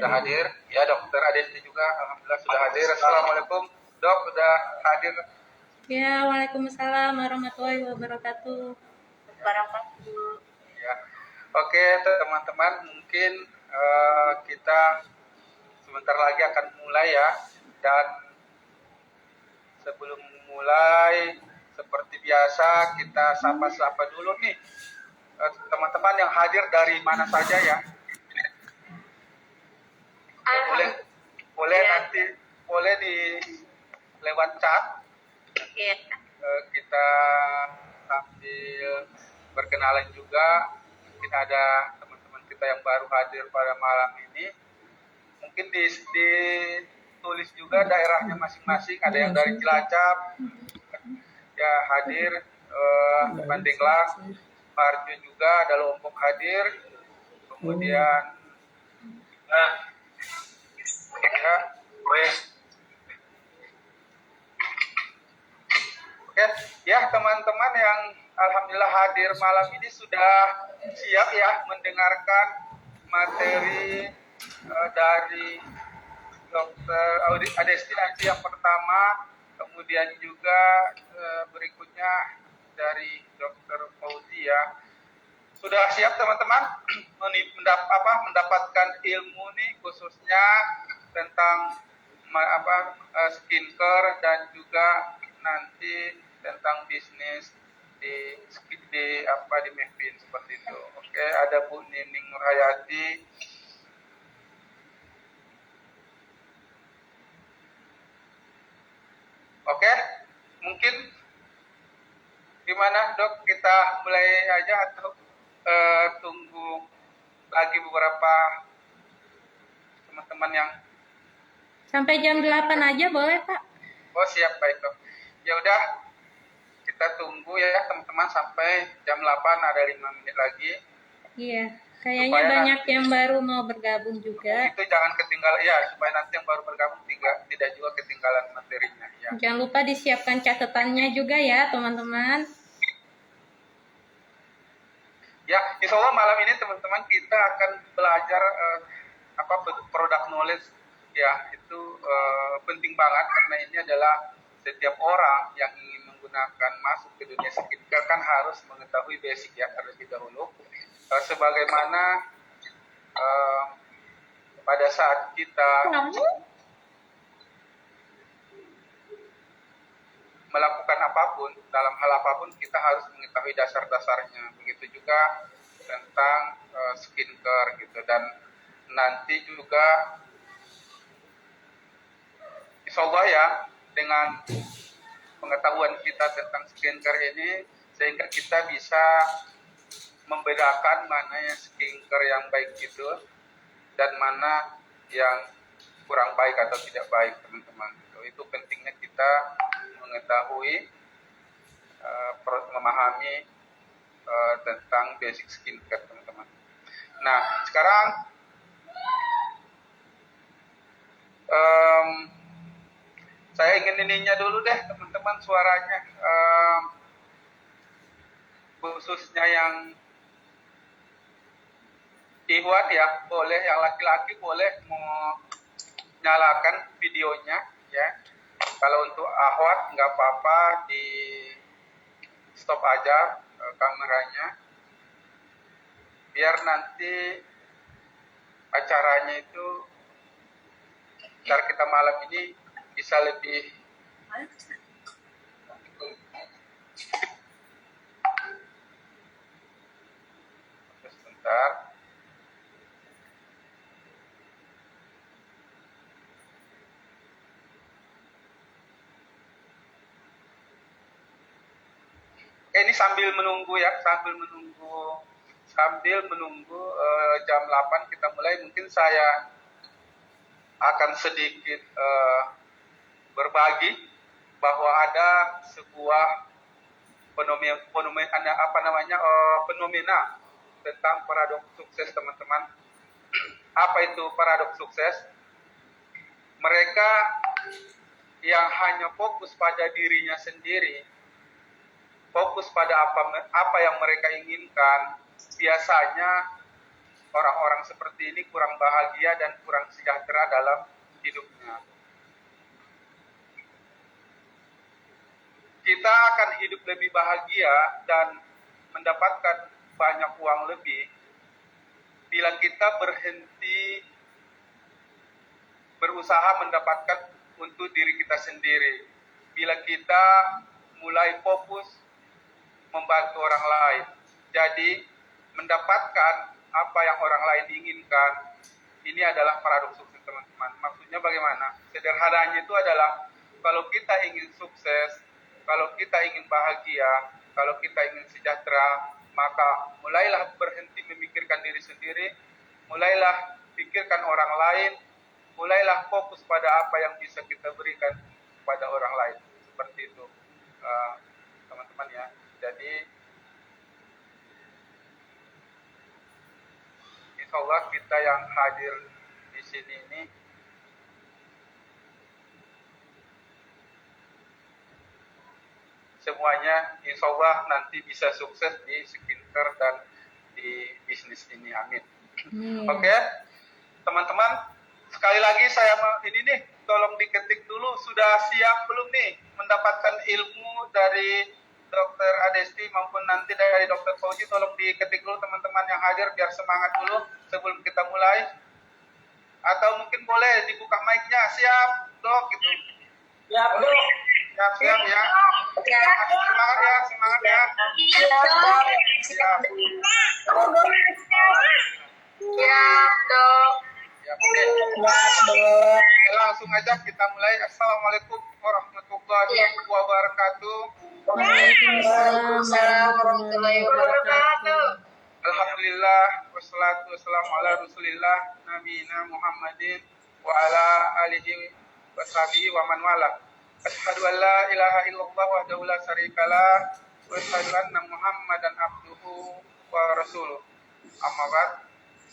sudah hadir. Ya, Dokter Adesti juga alhamdulillah sudah hadir. Assalamualaikum, Dok, sudah hadir. Ya, waalaikumsalam warahmatullahi wabarakatuh. Ya. Oke, teman-teman, mungkin kita sebentar lagi akan mulai ya. Dan sebelum mulai, seperti biasa kita sapa-sapa dulu nih teman-teman yang hadir dari mana saja ya. Boleh nanti boleh di lewat chat. Kita sambil berkenalan juga. Mungkin ada teman-teman kita yang baru hadir pada malam ini. Mungkin ditulis juga daerahnya masing-masing. Ada yang dari Cilacap ya hadir, Pandeglang, Parjo juga, ada Lombok hadir. Kemudian Oke, ya teman-teman yang alhamdulillah hadir malam ini sudah siap ya mendengarkan materi dari Dokter Adesti nanti yang pertama, kemudian juga berikutnya dari Dokter Fauzi ya. Sudah siap teman-teman mendapatkan ilmu nih khususnya tentang skincare dan juga nanti tentang bisnis di Mevin seperti itu. Oke, ada Bu Nining Nurhayati. Oke, mungkin gimana Dok, kita mulai aja atau tunggu lagi beberapa teman-teman yang sampai jam 8 aja boleh, Pak? Oh, siap, baik Dok. Ya udah, kita tunggu ya teman-teman sampai jam 8, ada 5 menit lagi. Iya, kayaknya supaya banyak yang baru mau bergabung juga. Itu jangan ketinggalan ya, supaya nanti yang baru bergabung tidak juga ketinggalan materinya ya. Jangan lupa disiapkan catatannya juga ya teman-teman. Ya, insya Allah malam ini teman-teman kita akan belajar product knowledge ya, itu penting banget karena ini adalah setiap orang yang ingin menggunakan masuk ke dunia skincare kan harus mengetahui basic ya terlebih dahulu. Sebagaimana pada saat kita melakukan apapun, dalam hal apapun kita harus mengetahui dasar-dasarnya. Begitu juga tentang skincare gitu. Dan nanti juga insya Allah ya, dengan pengetahuan kita tentang skincare ini, sehingga kita bisa membedakan mana yang skincare yang baik itu dan mana yang kurang baik atau tidak baik teman-teman. Itu pentingnya kita mengetahui, memahami tentang basic skincare teman-teman. Nah, sekarang saya ingin ininya dulu deh teman-teman suaranya, khususnya yang Ihwan ya, boleh yang laki-laki boleh mau nyalakan videonya ya. Kalau untuk Ahwat nggak apa-apa, di stop aja kameranya biar nanti acaranya itu kita malam ini bisa lebih sebentar. Ini sambil menunggu ya, sambil menunggu jam 8 kita mulai. Mungkin saya akan sedikit berbagi bahwa ada sebuah fenomena tentang paradoks sukses teman-teman. Apa itu paradoks sukses? Mereka yang hanya fokus pada dirinya sendiri, fokus pada apa yang mereka inginkan, biasanya orang-orang seperti ini kurang bahagia dan kurang sejahtera dalam hidupnya. Kita akan hidup lebih bahagia dan mendapatkan banyak uang lebih bila kita berhenti berusaha mendapatkan untuk diri kita sendiri. Bila kita mulai fokus membantu orang lain. Jadi mendapatkan apa yang orang lain inginkan, ini adalah paradoks sukses, teman-teman. Maksudnya bagaimana? Sederhananya itu adalah kalau kita ingin sukses, kalau kita ingin bahagia, kalau kita ingin sejahtera, maka mulailah berhenti memikirkan diri sendiri, mulailah pikirkan orang lain, mulailah fokus pada apa yang bisa kita berikan kepada orang lain. Seperti itu, teman-teman ya. Jadi insya Allah kita yang hadir di sini ini semuanya insya Allah nanti bisa sukses di skincare dan di bisnis ini. Amin. Oke, teman-teman, sekali lagi saya ini nih, tolong diketik dulu, sudah siap belum nih mendapatkan ilmu dari Dr. Adesti maupun nanti dari Dr. Fauzi? Tolong diketik dulu teman-teman yang hadir biar semangat dulu sebelum kita mulai. Atau mungkin boleh dibuka mic-nya. Siap, Dok, gitu. Siap, Dok. Siap ya. Semangat ya, semangat ya. Siap. Siap, Dok. Ya, oke. Langsung aja kita mulai. Assalamualaikum warahmatullahi wabarakatuh. Waalaikumsalam warahmatullahi wabarakatuh. Alhamdulillah wassalatu wassalamu ala Rasulillah nabiyina Muhammadin wa ala alihi wa sahbihi wa man wala. Asyhadu an la ilaha illallah wahdahu la syarikalah wa asyhadu anna Muhammadan abduhu wa rasuluh. Amma ba'd.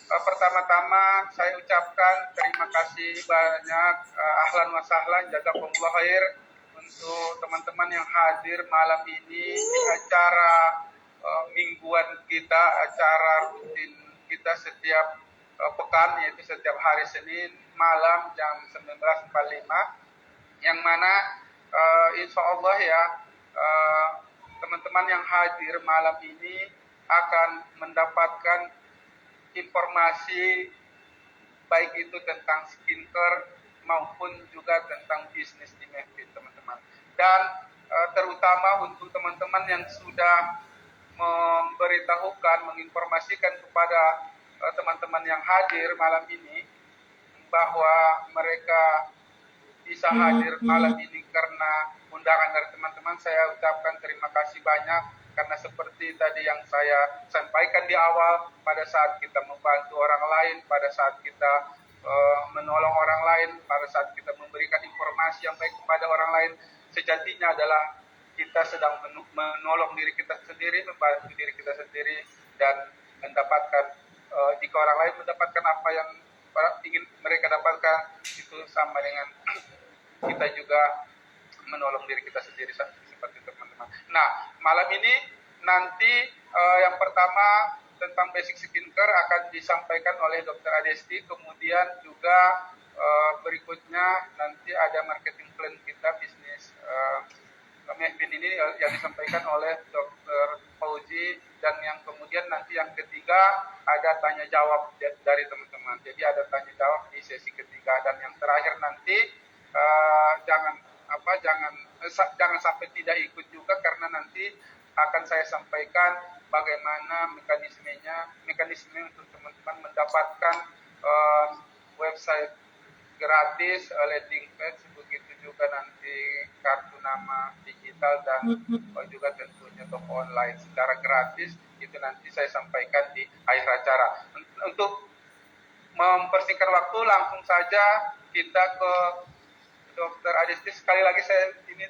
Pertama-tama saya ucapkan terima kasih banyak, ahlan wa sahlan, jazakumullah khair untuk teman-teman yang hadir malam ini di acara mingguan kita, acara rutin kita setiap pekan, yaitu setiap hari Senin malam jam 19.45, yang mana insya Allah ya teman-teman yang hadir malam ini akan mendapatkan informasi baik itu tentang skincare maupun juga tentang bisnis di Mehfit, teman-teman. Dan terutama untuk teman-teman yang sudah memberitahukan, menginformasikan kepada teman-teman yang hadir malam ini bahwa mereka bisa hadir malam ini karena undangan dari teman-teman. Saya ucapkan terima kasih banyak, karena seperti tadi yang saya sampaikan di awal, pada saat kita membantu orang lain, pada saat kita menolong orang lain, pada saat kita memberikan informasi yang baik kepada orang lain, sejatinya adalah kita sedang menolong diri kita sendiri, membantu diri kita sendiri, dan mendapatkan jika orang lain mendapatkan apa yang ingin mereka dapatkan, itu sama dengan kita juga menolong diri kita sendiri, seperti teman-teman. Nah, malam ini nanti yang pertama tentang basic skincare akan disampaikan oleh Dr. Adesti, kemudian juga berikutnya nanti ada marketing plan kita bisnis Mehfit ini yang disampaikan oleh Dr. Fauzi, dan yang kemudian nanti yang ketiga ada tanya jawab dari teman-teman. Jadi ada tanya jawab di sesi ketiga, dan yang terakhir nanti jangan sampai tidak ikut juga, karena nanti akan saya sampaikan bagaimana mekanisme untuk teman-teman mendapatkan website gratis, landing page, begitu juga nanti kartu nama digital, dan juga tentunya toko online secara gratis. Itu nanti saya sampaikan di akhir acara. Untuk mempersingkat waktu, langsung saja kita ke Dr. Adesti. Sekali lagi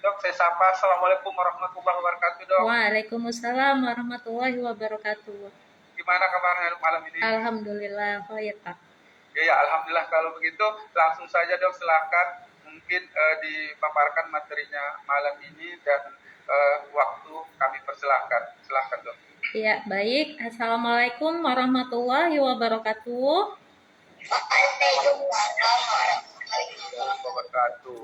Dok, saya sapa. Assalamualaikum warahmatullahi wabarakatuh, Dok. Waalaikumsalam warahmatullahi wabarakatuh. Gimana kabarnya malam ini? Alhamdulillah, khair, Pak. Ya, alhamdulillah. Kalau begitu langsung saja, Dok, silakan mungkin dipaparkan materinya malam ini, dan waktu kami persilahkan. Silakan, Dok. Ya, baik. Assalamualaikum warahmatullahi wabarakatuh. Wabarakatuh.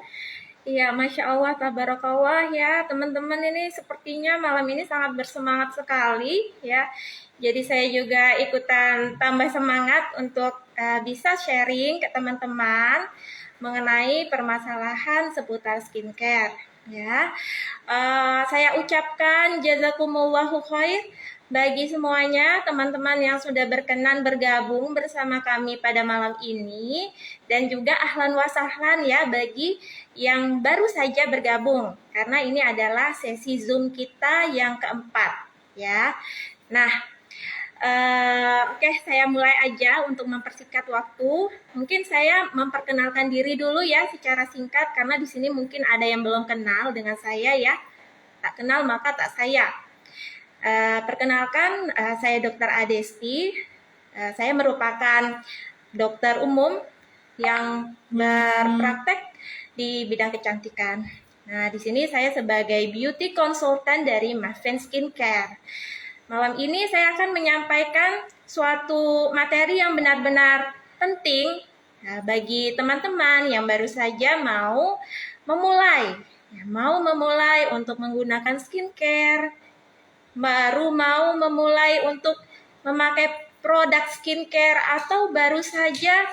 Iya, Masya Allah, tabarakallah ya. Teman-teman ini sepertinya malam ini sangat bersemangat sekali ya. Jadi saya juga ikutan tambah semangat untuk bisa sharing ke teman-teman mengenai permasalahan seputar skincare ya. Saya ucapkan jazakumullahu khair bagi semuanya teman-teman yang sudah berkenan bergabung bersama kami pada malam ini, dan juga ahlan wa sahlan ya bagi yang baru saja bergabung, karena ini adalah sesi Zoom kita yang keempat ya. Nah, oke, saya mulai aja untuk mempersingkat waktu. Mungkin saya memperkenalkan diri dulu ya secara singkat, karena di sini mungkin ada yang belum kenal dengan saya ya. Tak kenal maka tak sayang. Perkenalkan, saya Dr. Adesti. Saya merupakan dokter umum yang berpraktek di bidang kecantikan. Nah, di sini saya sebagai beauty consultant dari Maven Skincare. Malam ini saya akan menyampaikan suatu materi yang benar-benar penting bagi teman-teman yang baru saja mau memulai untuk menggunakan skincare, baru mau memulai untuk memakai produk skincare, atau baru saja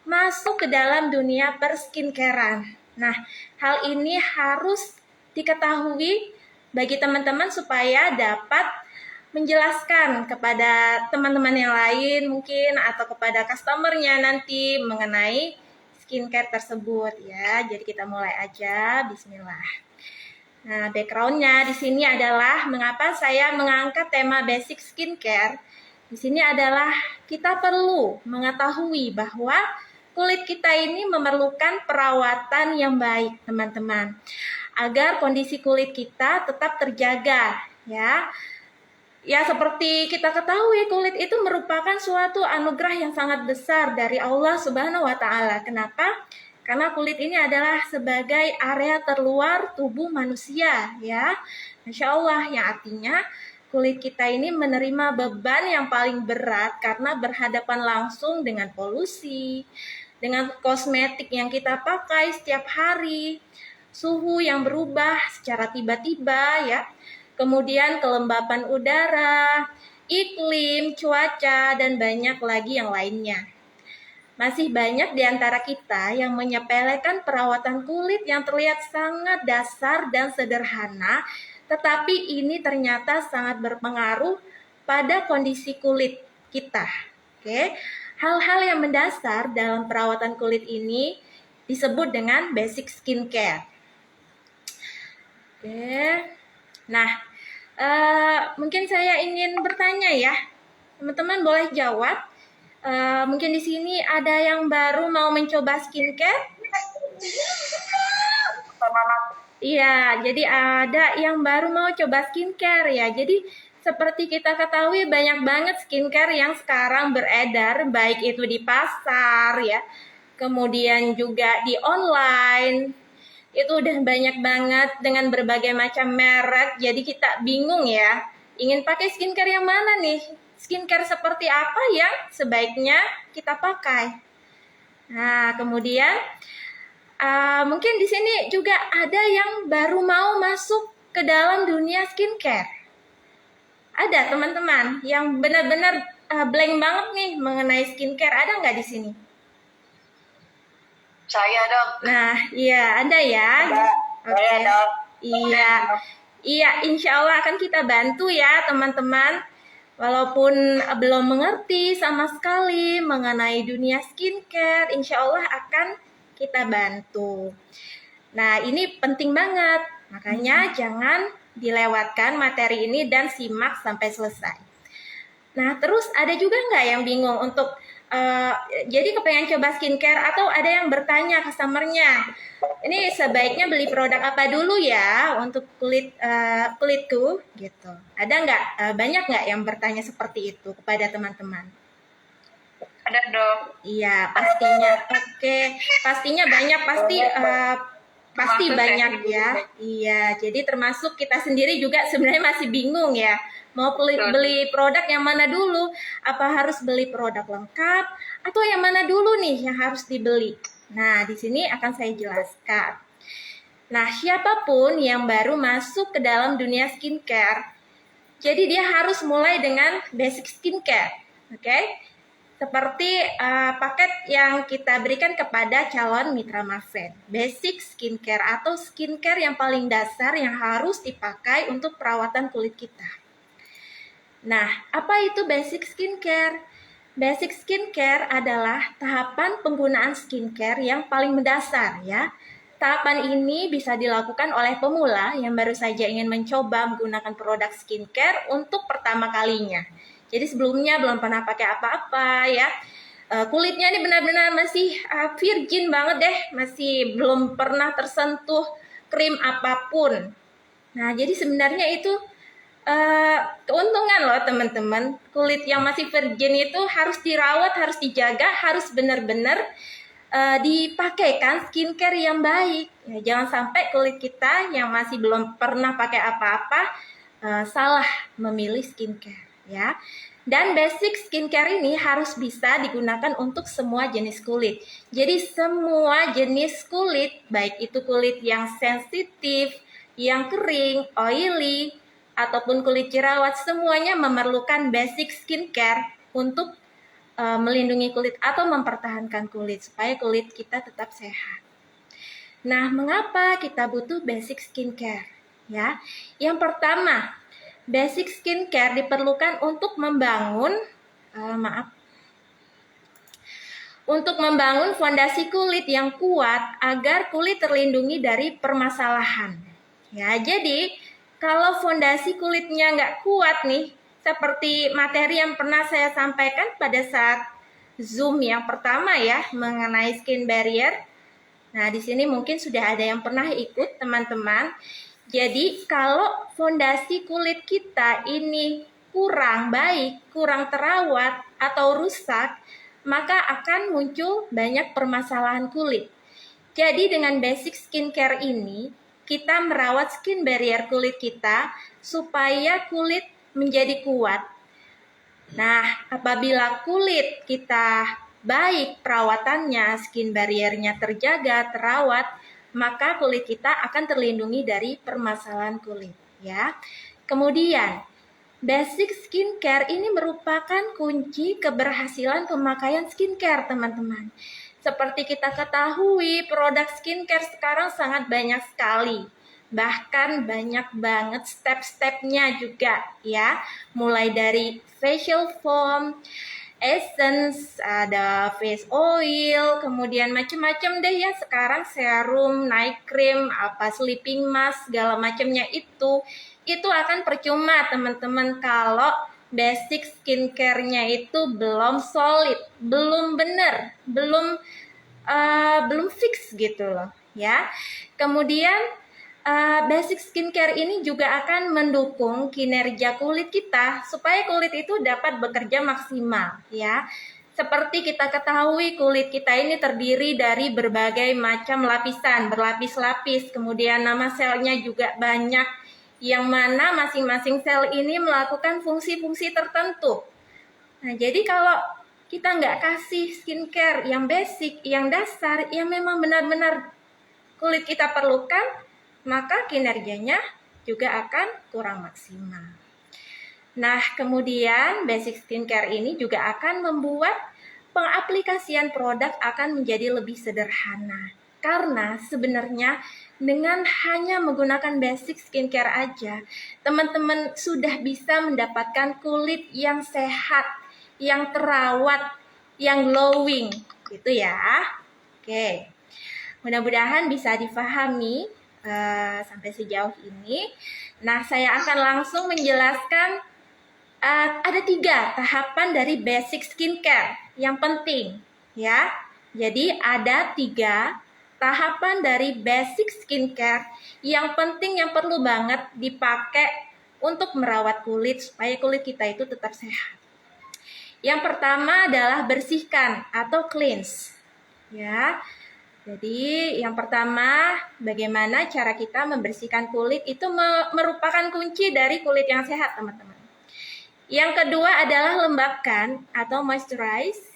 masuk ke dalam dunia perskincarean. Nah, hal ini harus diketahui bagi teman-teman supaya dapat menjelaskan kepada teman-teman yang lain mungkin, atau kepada customernya nanti mengenai skincare tersebut ya. Jadi kita mulai aja, bismillah. Nah, backgroundnya di sini adalah mengapa saya mengangkat tema basic skincare. Di sini adalah kita perlu mengetahui bahwa kulit kita ini memerlukan perawatan yang baik, teman-teman, agar kondisi kulit kita tetap terjaga ya. Ya, seperti kita ketahui, kulit itu merupakan suatu anugerah yang sangat besar dari Allah Subhanahu wa Ta'ala. Kenapa? Karena kulit ini adalah sebagai area terluar tubuh manusia, ya. Masya Allah, yang artinya kulit kita ini menerima beban yang paling berat karena berhadapan langsung dengan polusi, dengan kosmetik yang kita pakai setiap hari, suhu yang berubah secara tiba-tiba, ya. Kemudian kelembapan udara, iklim, cuaca, dan banyak lagi yang lainnya. Masih banyak di antara kita yang menyepelekan perawatan kulit yang terlihat sangat dasar dan sederhana, tetapi ini ternyata sangat berpengaruh pada kondisi kulit kita. Oke, hal-hal yang mendasar dalam perawatan kulit ini disebut dengan basic skincare. Oke. Nah, mungkin saya ingin bertanya ya, teman-teman boleh jawab. Mungkin di sini ada yang baru mau mencoba skincare? Iya, jadi ada yang baru mau coba skincare ya. Jadi seperti kita ketahui banyak banget skincare yang sekarang beredar, baik itu di pasar ya, kemudian juga di online. Itu udah banyak banget dengan berbagai macam merek, jadi kita bingung ya, ingin pakai skincare yang mana nih? Skincare seperti apa yang sebaiknya kita pakai? Nah, kemudian mungkin di sini juga ada yang baru mau masuk ke dalam dunia skincare. Ada teman-teman yang benar-benar blank banget nih mengenai skincare, ada nggak di sini? Saya, Dok. Nah, iya, ada ya. Saya, Dok. Iya, insya Allah akan kita bantu ya teman-teman. Walaupun belum mengerti sama sekali mengenai dunia skincare, insya Allah akan kita bantu. Nah, ini penting banget. Makanya jangan dilewatkan materi ini dan simak sampai selesai. Nah, terus ada juga nggak yang bingung untuk jadi kepengen coba skincare, atau ada yang bertanya customernya, ini sebaiknya beli produk apa dulu ya untuk kulitku gitu. Ada nggak, banyak nggak yang bertanya seperti itu kepada teman-teman? Ada, Dok. Iya, pastinya. Oke, pastinya banyak, pasti pasti Termasuk banyak saya ya. sendiri. Iya, jadi termasuk kita sendiri juga sebenarnya masih bingung ya. Mau Betul. beli produk yang mana dulu? Apa harus beli produk lengkap atau yang mana dulu nih yang harus dibeli? Nah, di sini akan saya jelaskan. Nah, siapapun yang baru masuk ke dalam dunia skincare, jadi dia harus mulai dengan basic skincare. Oke? Seperti paket yang kita berikan kepada calon mitra Marven. Basic skincare atau skincare yang paling dasar yang harus dipakai untuk perawatan kulit kita. Nah, apa itu basic skincare? Basic skincare adalah tahapan penggunaan skincare yang paling mendasar ya. Tahapan ini bisa dilakukan oleh pemula yang baru saja ingin mencoba menggunakan produk skincare untuk pertama kalinya. Jadi sebelumnya belum pernah pakai apa-apa ya. Kulitnya ini benar-benar masih virgin banget deh, masih belum pernah tersentuh krim apapun. Nah, jadi sebenarnya itu keuntungan loh teman-teman. Kulit yang masih virgin itu harus dirawat, harus dijaga, harus benar-benar dipakaikan skincare yang baik. Ya, jangan sampai kulit kita yang masih belum pernah pakai apa-apa salah memilih skincare ya. Dan basic skincare ini harus bisa digunakan untuk semua jenis kulit. Jadi semua jenis kulit, baik itu kulit yang sensitif, yang kering, oily, ataupun kulit jerawat, semuanya memerlukan basic skincare untuk melindungi kulit atau mempertahankan kulit supaya kulit kita tetap sehat. Nah, mengapa kita butuh basic skincare? Ya, yang pertama, basic skincare diperlukan untuk membangun untuk membangun fondasi kulit yang kuat agar kulit terlindungi dari permasalahan. Ya, jadi kalau fondasi kulitnya nggak kuat nih, seperti materi yang pernah saya sampaikan pada saat Zoom yang pertama ya mengenai skin barrier. Nah, di sini mungkin sudah ada yang pernah ikut teman-teman. Jadi, kalau fondasi kulit kita ini kurang baik, kurang terawat atau rusak, maka akan muncul banyak permasalahan kulit. Jadi, dengan basic skincare ini, kita merawat skin barrier kulit kita supaya kulit menjadi kuat. Nah, apabila kulit kita baik perawatannya, skin barriernya terjaga, terawat, maka kulit kita akan terlindungi dari permasalahan kulit ya. Kemudian, basic skincare ini merupakan kunci keberhasilan pemakaian skincare, teman-teman. Seperti kita ketahui, produk skincare sekarang sangat banyak sekali. Bahkan banyak banget step-stepnya juga ya. Mulai dari facial foam, essence, ada face oil, kemudian macam-macam deh ya sekarang, serum, night cream, apa sleeping mask, segala macamnya itu akan percuma teman-teman kalau basic skincare-nya itu belum solid, belum benar, belum fix gitu loh ya. Kemudian basic skincare ini juga akan mendukung kinerja kulit kita supaya kulit itu dapat bekerja maksimal ya. Seperti kita ketahui, kulit kita ini terdiri dari berbagai macam lapisan, berlapis-lapis, kemudian nama selnya juga banyak, yang mana masing-masing sel ini melakukan fungsi-fungsi tertentu. Nah, jadi kalau kita nggak kasih skincare yang basic, yang dasar, yang memang benar-benar kulit kita perlukan, maka kinerjanya juga akan kurang maksimal. Nah, kemudian basic skincare ini juga akan membuat pengaplikasian produk akan menjadi lebih sederhana. Karena sebenarnya dengan hanya menggunakan basic skincare aja, teman-teman sudah bisa mendapatkan kulit yang sehat, yang terawat, yang glowing, gitu ya. Oke, mudah-mudahan bisa difahami sampai sejauh ini. Nah, saya akan langsung menjelaskan ada 3 tahapan dari basic skincare yang penting ya. Jadi ada 3 tahapan dari basic skincare yang penting, yang perlu banget dipakai untuk merawat kulit supaya kulit kita itu tetap sehat. Yang pertama adalah bersihkan atau cleanse ya. Jadi yang pertama, bagaimana cara kita membersihkan kulit itu merupakan kunci dari kulit yang sehat, teman-teman. Yang kedua adalah lembabkan atau moisturize.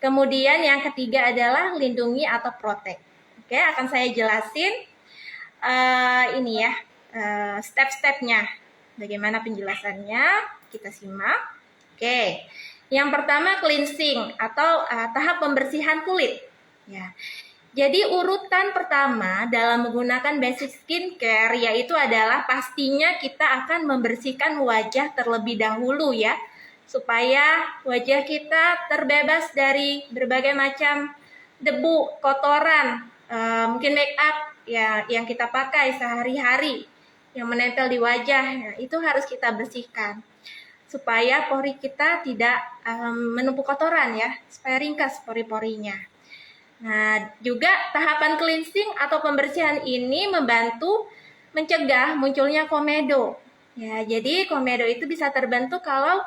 Kemudian yang ketiga adalah lindungi atau protect. Oke, akan saya jelasin ini ya, step-stepnya. Bagaimana penjelasannya? Kita simak. Oke, yang pertama cleansing atau tahap pembersihan kulit. Ya. Jadi urutan pertama dalam menggunakan basic skincare yaitu adalah pastinya kita akan membersihkan wajah terlebih dahulu ya, supaya wajah kita terbebas dari berbagai macam debu, kotoran, mungkin make up ya yang kita pakai sehari-hari yang menempel di wajah, ya, itu harus kita bersihkan supaya pori kita tidak menumpuk kotoran ya, supaya ringkas pori-porinya. Nah, juga tahapan cleansing atau pembersihan ini membantu mencegah munculnya komedo. Ya, jadi komedo itu bisa terbentuk kalau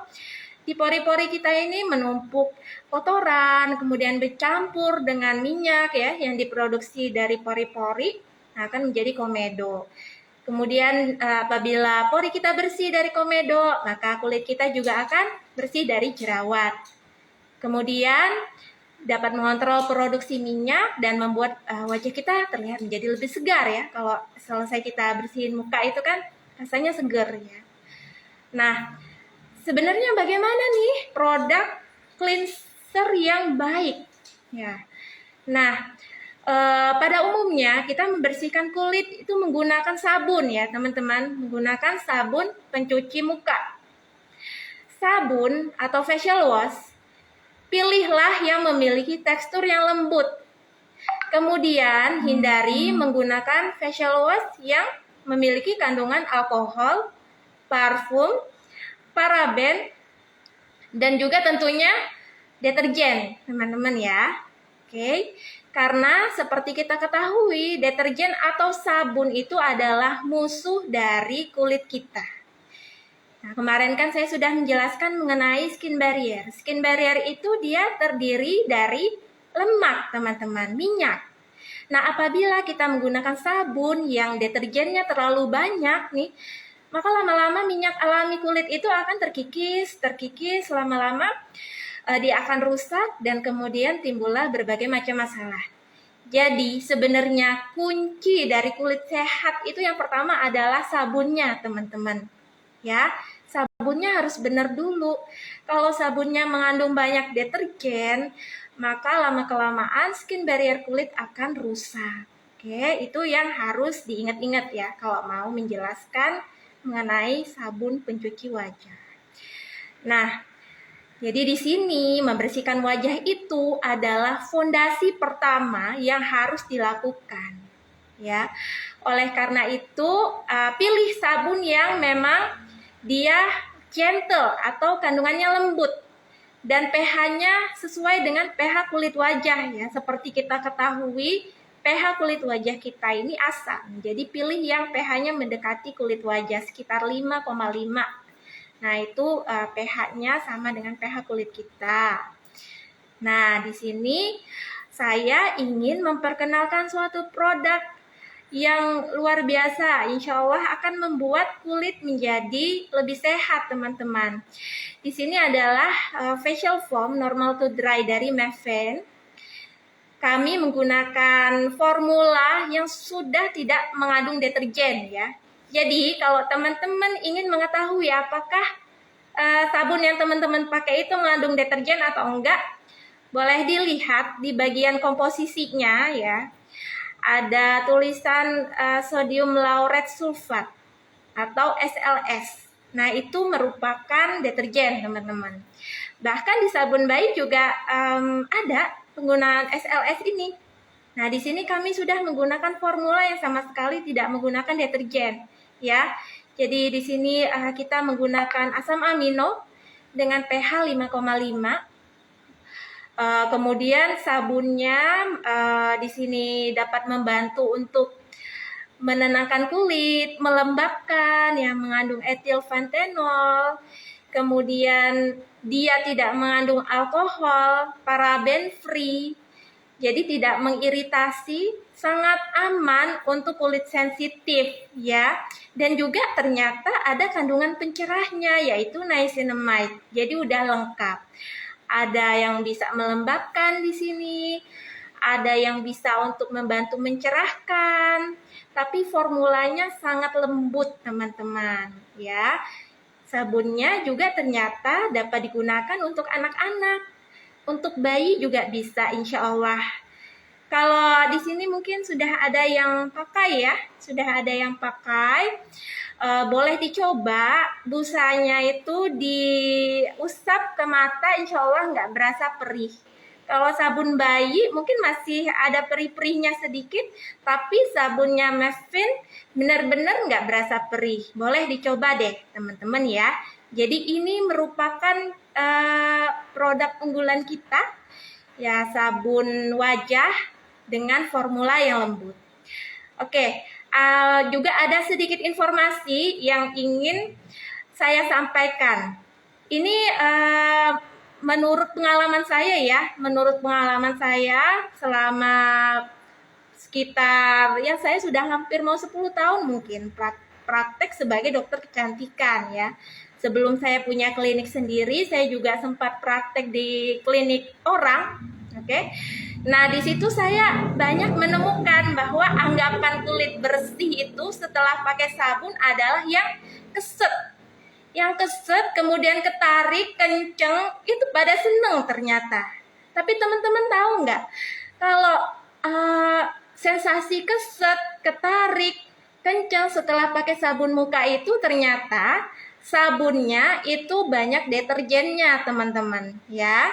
di pori-pori kita ini menumpuk kotoran, kemudian bercampur dengan minyak ya yang diproduksi dari pori-pori, akan menjadi komedo. Kemudian apabila pori kita bersih dari komedo, maka kulit kita juga akan bersih dari jerawat. Kemudian dapat mengontrol produksi minyak dan membuat wajah kita terlihat menjadi lebih segar ya. Kalau selesai kita bersihin muka itu kan rasanya segar ya. Nah, sebenarnya bagaimana nih produk cleanser yang baik? Ya. Nah, pada umumnya kita membersihkan kulit itu menggunakan sabun ya teman-teman, menggunakan sabun pencuci muka. Sabun atau facial wash pilihlah yang memiliki tekstur yang lembut. Kemudian hindari menggunakan facial wash yang memiliki kandungan alkohol, parfum, paraben, dan juga tentunya deterjen, teman-teman ya. Oke, karena seperti kita ketahui, deterjen atau sabun itu adalah musuh dari kulit kita. Nah, kemarin kan saya sudah menjelaskan mengenai skin barrier. Skin barrier itu dia terdiri dari lemak, teman-teman, minyak. Nah, apabila kita menggunakan sabun yang deterjennya terlalu banyak nih, maka lama-lama minyak alami kulit itu akan terkikis, lama-lama dia akan rusak dan kemudian timbullah berbagai macam masalah. Jadi, sebenarnya kunci dari kulit sehat itu yang pertama adalah sabunnya, teman-teman. Ya, sabunnya harus benar dulu. Kalau sabunnya mengandung banyak deterjen, maka lama-kelamaan skin barrier kulit akan rusak. Oke, itu yang harus diingat-ingat ya kalau mau menjelaskan mengenai sabun pencuci wajah. Nah, jadi di sini membersihkan wajah itu adalah fondasi pertama yang harus dilakukan. Ya, oleh karena itu pilih sabun yang memang dia gentle atau kandungannya lembut dan pH-nya sesuai dengan pH kulit wajah ya. Seperti kita ketahui, pH kulit wajah kita ini asam. Jadi pilih yang pH-nya mendekati kulit wajah sekitar 5,5. Nah, itu pH-nya sama dengan pH kulit kita. Nah, di sini saya ingin memperkenalkan suatu produk yang luar biasa, insya Allah akan membuat kulit menjadi lebih sehat, teman-teman. Di sini adalah facial foam normal to dry dari Mefan. Kami menggunakan formula yang sudah tidak mengandung deterjen ya. Jadi kalau teman-teman ingin mengetahui apakah sabun yang teman-teman pakai itu mengandung deterjen atau enggak, boleh dilihat di bagian komposisinya ya. Ada tulisan sodium laureth sulfat atau SLS. Nah, itu merupakan deterjen, teman-teman. Bahkan di sabun bayi juga ada penggunaan SLS ini. Nah, di sini kami sudah menggunakan formula yang sama sekali tidak menggunakan deterjen, ya. Jadi di sini kita menggunakan asam amino dengan pH 5,5. Kemudian sabunnya di sini dapat membantu untuk menenangkan kulit, melembabkan, yang mengandung etilpantenol. Kemudian dia tidak mengandung alkohol, paraben free. Jadi tidak mengiritasi, sangat aman untuk kulit sensitif ya. Dan juga ternyata ada kandungan pencerahnya yaitu niacinamide. Jadi udah lengkap. Ada yang bisa melembabkan di sini, ada yang bisa untuk membantu mencerahkan. Tapi formulanya sangat lembut teman-teman ya. Sabunnya juga ternyata dapat digunakan untuk anak-anak. Untuk bayi juga bisa insya Allah. Kalau di sini mungkin sudah ada yang pakai ya, sudah ada yang pakai. Boleh dicoba, busanya itu diusap ke mata, insya Allah nggak berasa perih. Kalau sabun bayi mungkin masih ada perih-perihnya sedikit, tapi sabunnya Mevin benar-benar nggak berasa perih. Boleh dicoba deh teman-teman ya. Jadi ini merupakan produk unggulan kita ya, sabun wajah dengan formula yang lembut. Oke, juga ada sedikit informasi yang ingin saya sampaikan. Ini menurut pengalaman saya selama sekitar ya saya sudah hampir mau 10 tahun mungkin praktek sebagai dokter kecantikan ya. Sebelum saya punya klinik sendiri, saya juga sempat praktek di klinik orang. Oke. Nah, di situ saya banyak menemukan bahwa anggapan kulit bersih itu setelah pakai sabun adalah yang keset. Yang keset, kemudian ketarik, kenceng, itu pada seneng ternyata. Tapi teman-teman tahu nggak? Kalau sensasi keset, ketarik, kenceng setelah pakai sabun muka itu ternyata sabunnya itu banyak deterjennya teman-teman ya.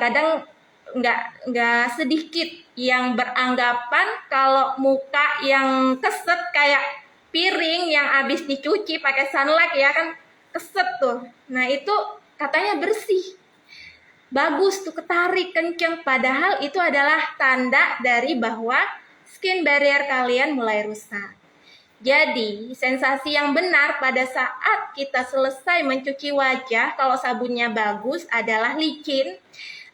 Kadang nggak sedikit yang beranggapan kalau muka yang keset kayak piring yang habis dicuci pakai sunlight ya kan keset tuh. Nah itu katanya bersih, bagus tuh, ketarik kenceng, padahal itu adalah tanda dari bahwa skin barrier kalian mulai rusak. Jadi, sensasi yang benar pada saat kita selesai mencuci wajah kalau sabunnya bagus adalah licin,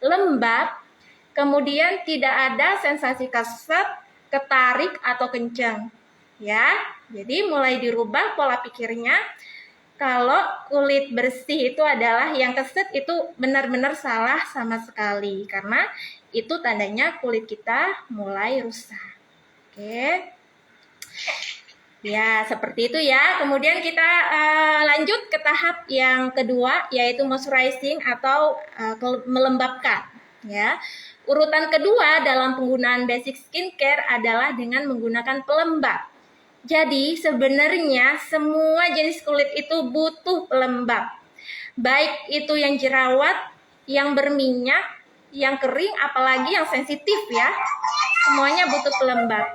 lembab, kemudian tidak ada sensasi keset, ketarik atau kencang. Ya, jadi mulai dirubah pola pikirnya. Kalau kulit bersih itu adalah yang keset, itu benar-benar salah sama sekali karena itu tandanya kulit kita mulai rusak. Oke. Ya, seperti itu ya. Kemudian kita lanjut ke tahap yang kedua, yaitu moisturizing atau melembabkan. Ya, urutan kedua dalam penggunaan basic skincare adalah dengan menggunakan pelembab. Jadi sebenarnya semua jenis kulit itu butuh pelembab. Baik itu yang jerawat, yang berminyak, yang kering, apalagi yang sensitif ya. Semuanya butuh pelembab.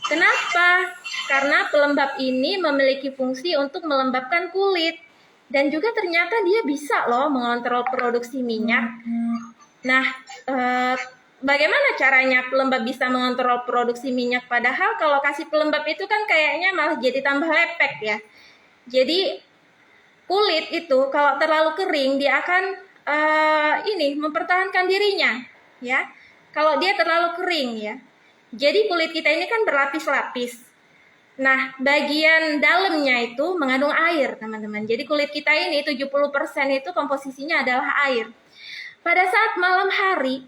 Kenapa? Karena pelembab ini memiliki fungsi untuk melembabkan kulit dan juga ternyata dia bisa loh mengontrol produksi minyak. Nah, bagaimana caranya pelembab bisa mengontrol produksi minyak? Padahal kalau kasih pelembab itu kan kayaknya malah jadi tambah lepek ya. Jadi kulit itu kalau terlalu kering dia akan mempertahankan dirinya ya. Kalau dia terlalu kering ya. Jadi kulit kita ini kan berlapis-lapis. Nah, bagian dalamnya itu mengandung air, teman-teman. Jadi kulit kita ini 70% itu komposisinya adalah air. Pada saat malam hari,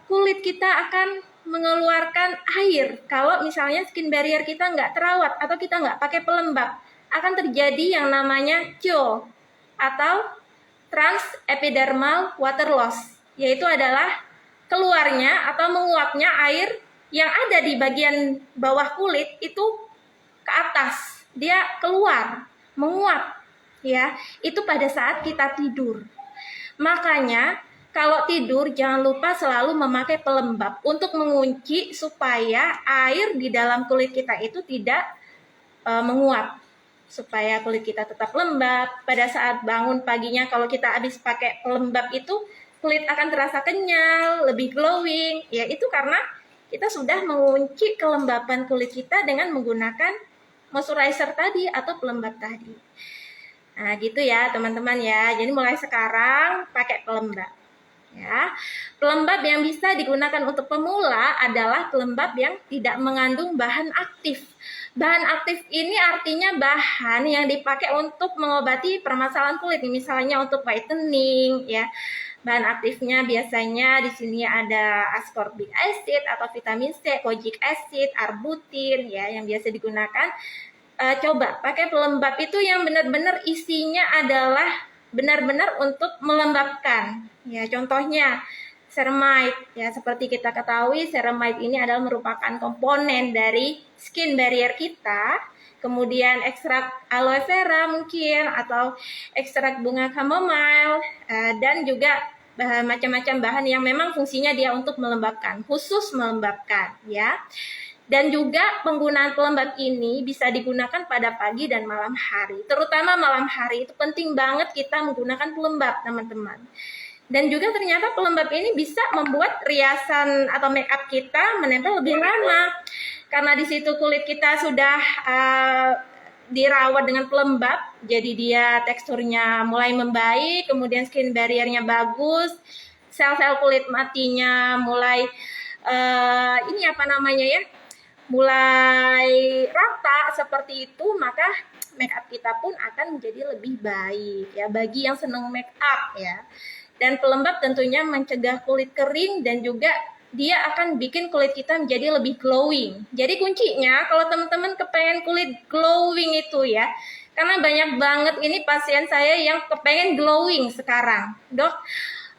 kulit kita akan mengeluarkan air. Kalau misalnya skin barrier kita nggak terawat atau kita nggak pakai pelembab, akan terjadi yang namanya CEO atau transepidermal water loss, yaitu adalah keluarnya atau menguapnya air yang ada di bagian bawah kulit itu ke atas. Dia keluar, menguap ya. Itu pada saat kita tidur. Makanya kalau tidur jangan lupa selalu memakai pelembab untuk mengunci supaya air di dalam kulit kita itu tidak menguap. Supaya kulit kita tetap lembab. Pada saat bangun paginya kalau kita habis pakai pelembab itu kulit akan terasa kenyal, lebih glowing. Ya itu karena kita sudah mengunci kelembapan kulit kita dengan menggunakan moisturizer tadi atau pelembab tadi. Nah gitu ya teman-teman ya. Jadi mulai sekarang pakai pelembab. Ya, pelembab yang bisa digunakan untuk pemula adalah pelembab yang tidak mengandung bahan aktif. Bahan aktif ini artinya bahan yang dipakai untuk mengobati permasalahan kulit, misalnya untuk whitening, ya. Bahan aktifnya biasanya di sini ada ascorbic acid atau vitamin C, kojic acid, arbutin, ya, yang biasa digunakan. Coba pakai pelembab itu yang benar-benar isinya adalah benar-benar untuk melembabkan. Ya, contohnya ceramide. Ya, seperti kita ketahui, ceramide ini adalah merupakan komponen dari skin barrier kita. Kemudian ekstrak aloe vera mungkin, atau ekstrak bunga chamomile, dan juga macam-macam bahan yang memang fungsinya dia untuk melembabkan, khusus melembabkan, ya. Dan juga penggunaan pelembab ini bisa digunakan pada pagi dan malam hari. Terutama malam hari itu penting banget kita menggunakan pelembab, teman-teman. Dan juga ternyata pelembab ini bisa membuat riasan atau make up kita menempel lebih lama. Karena di situ kulit kita sudah dirawat dengan pelembab, jadi dia teksturnya mulai membaik, kemudian skin barriernya bagus, sel-sel kulit matinya mulai mulai rata seperti itu, maka make up kita pun akan menjadi lebih baik, ya, bagi yang senang make up, ya. Dan pelembab tentunya mencegah kulit kering dan juga dia akan bikin kulit kita menjadi lebih glowing. Jadi kuncinya kalau teman-teman kepengen kulit glowing itu, ya, karena banyak banget ini pasien saya yang kepengen glowing sekarang, Dok.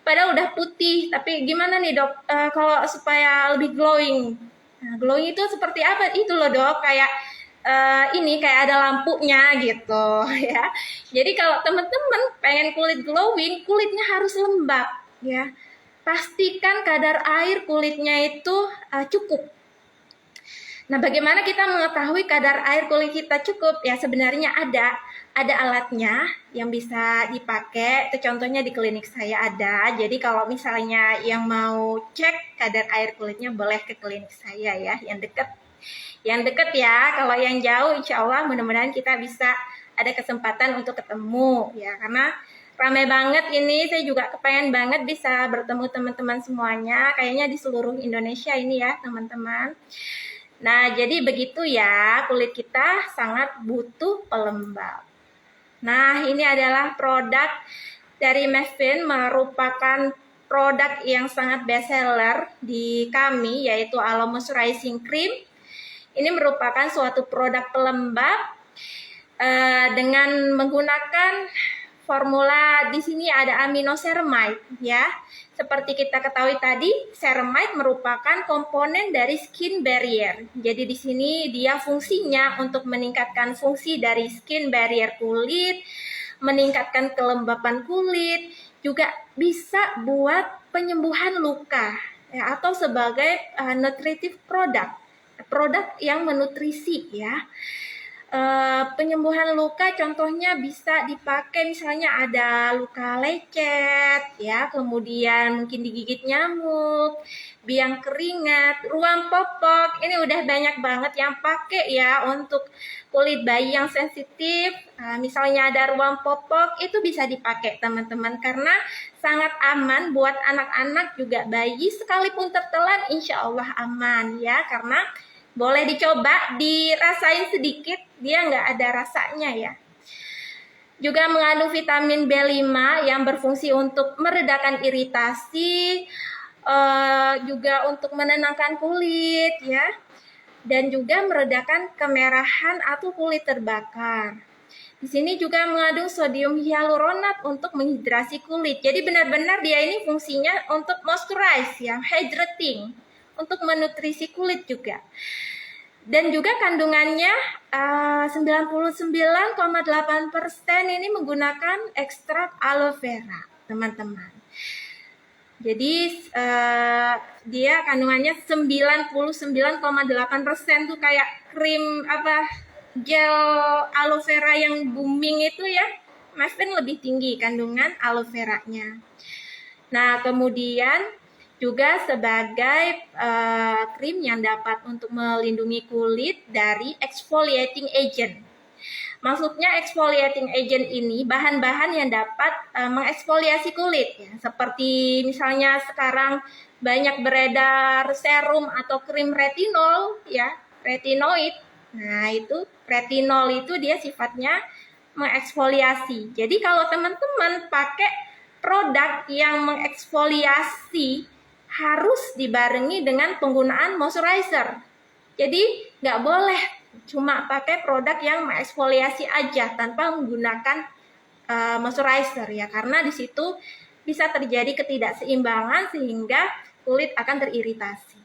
Padahal udah putih, tapi gimana nih, Dok, kalau supaya lebih glowing? Nah, glowing itu seperti apa? Itu loh, Dok, kayak kayak ada lampunya gitu, ya. Jadi kalau teman-teman pengen kulit glowing, kulitnya harus lembab, ya. Pastikan kadar air kulitnya itu cukup. Nah, bagaimana kita mengetahui kadar air kulit kita cukup? Ya, sebenarnya ada alatnya yang bisa dipakai. Itu contohnya di klinik saya ada. Jadi kalau misalnya yang mau cek kadar air kulitnya boleh ke klinik saya, ya, yang dekat. Yang dekat, ya. Kalau yang jauh insya Allah mudah-mudahan kita bisa ada kesempatan untuk ketemu, ya, karena ramai banget ini. Saya juga kepengen banget bisa bertemu teman-teman semuanya, kayaknya di seluruh Indonesia ini, ya, teman-teman. Nah, jadi begitu, ya, kulit kita sangat butuh pelembab. Nah, ini adalah produk dari Mevin, merupakan produk yang sangat best seller di kami, yaitu Aloe Moisturizing Cream. Ini merupakan suatu produk pelembab dengan menggunakan formula. Di sini ada aminoceramide, ya. Seperti kita ketahui tadi, ceramide merupakan komponen dari skin barrier. Jadi di sini dia fungsinya untuk meningkatkan fungsi dari skin barrier kulit, meningkatkan kelembapan kulit, juga bisa buat penyembuhan luka, ya, atau sebagai nutritive product yang menutrisi, ya. Penyembuhan luka contohnya bisa dipakai misalnya ada luka lecet, ya, kemudian mungkin digigit nyamuk, biang keringat, ruam popok. Ini udah banyak banget yang pakai, ya, untuk kulit bayi yang sensitif. Misalnya ada ruam popok, itu bisa dipakai, teman-teman, karena sangat aman buat anak-anak juga bayi, sekalipun tertelan insya Allah aman, ya, karena boleh dicoba, dirasain sedikit, dia nggak ada rasanya, ya. Juga mengandung vitamin B5 yang berfungsi untuk meredakan iritasi, juga untuk menenangkan kulit, ya, dan juga meredakan kemerahan atau kulit terbakar. Di sini juga mengandung sodium hyaluronat untuk menghidrasi kulit. Jadi benar-benar dia ini fungsinya untuk moisturize, ya, hydrating, untuk menutrisi kulit juga. Dan juga kandungannya 99,8% ini menggunakan ekstrak aloe vera, teman-teman. Jadi dia kandungannya 99,8% tuh kayak krim gel aloe vera yang booming itu, ya. Mevin lebih tinggi kandungan aloe veranya. Nah, kemudian juga sebagai krim yang dapat untuk melindungi kulit dari exfoliating agent. Maksudnya exfoliating agent ini bahan-bahan yang dapat mengeksfoliasi kulit ya. Seperti misalnya sekarang banyak beredar serum atau krim retinol ya, retinoid. Nah, itu retinol itu dia sifatnya mengeksfoliasi. Jadi kalau teman-teman pakai produk yang mengeksfoliasi harus dibarengi dengan penggunaan moisturizer. Jadi nggak boleh cuma pakai produk yang mengeksfoliasi aja tanpa menggunakan moisturizer ya, karena di situ bisa terjadi ketidakseimbangan sehingga kulit akan teriritasi.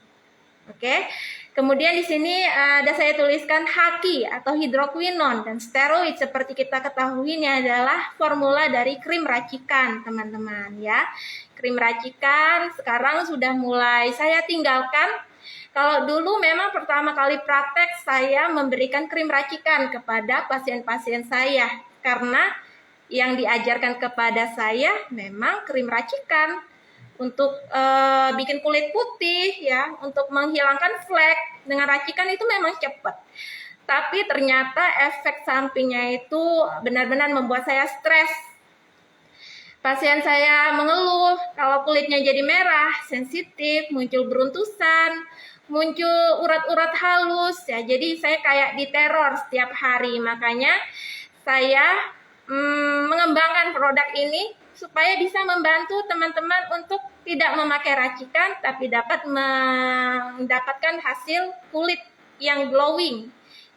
Oke. Kemudian di sini ada saya tuliskan haki atau hidroquinon dan steroid seperti kita ketahui ini adalah formula dari krim racikan, teman-teman ya. Krim racikan sekarang sudah mulai saya tinggalkan. Kalau dulu memang pertama kali praktek saya memberikan krim racikan kepada pasien-pasien saya karena yang diajarkan kepada saya memang krim racikan untuk bikin kulit putih ya, untuk menghilangkan flek dengan racikan itu memang cepat. Tapi ternyata efek sampingnya itu benar-benar membuat saya stres. Pasien saya mengeluh kalau kulitnya jadi merah, sensitif, muncul beruntusan, muncul urat-urat halus ya. Jadi saya kayak diteror setiap hari. Makanya saya mengembangkan produk ini supaya bisa membantu teman-teman untuk tidak memakai racikan tapi dapat mendapatkan hasil kulit yang glowing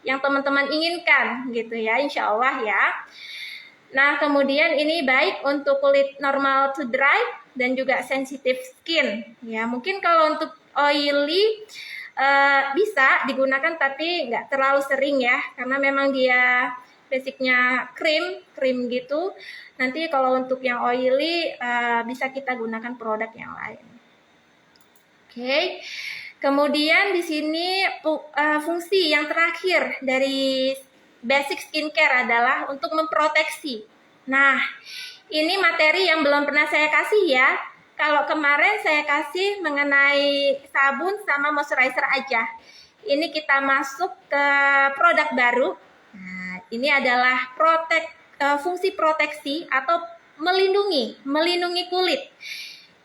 yang teman-teman inginkan gitu ya, insya Allah ya. Nah, kemudian ini baik untuk kulit normal to dry dan juga sensitive skin ya. Mungkin kalau untuk oily bisa digunakan tapi nggak terlalu sering ya, karena memang dia basicnya krim gitu. Nanti kalau untuk yang oily bisa kita gunakan produk yang lain. Oke. Kemudian di sini fungsi yang terakhir dari basic skincare adalah untuk memproteksi. Nah, ini materi yang belum pernah saya kasih ya. Kalau kemarin saya kasih mengenai sabun sama moisturizer aja. Ini kita masuk ke produk baru. Nah, ini adalah fungsi proteksi atau melindungi kulit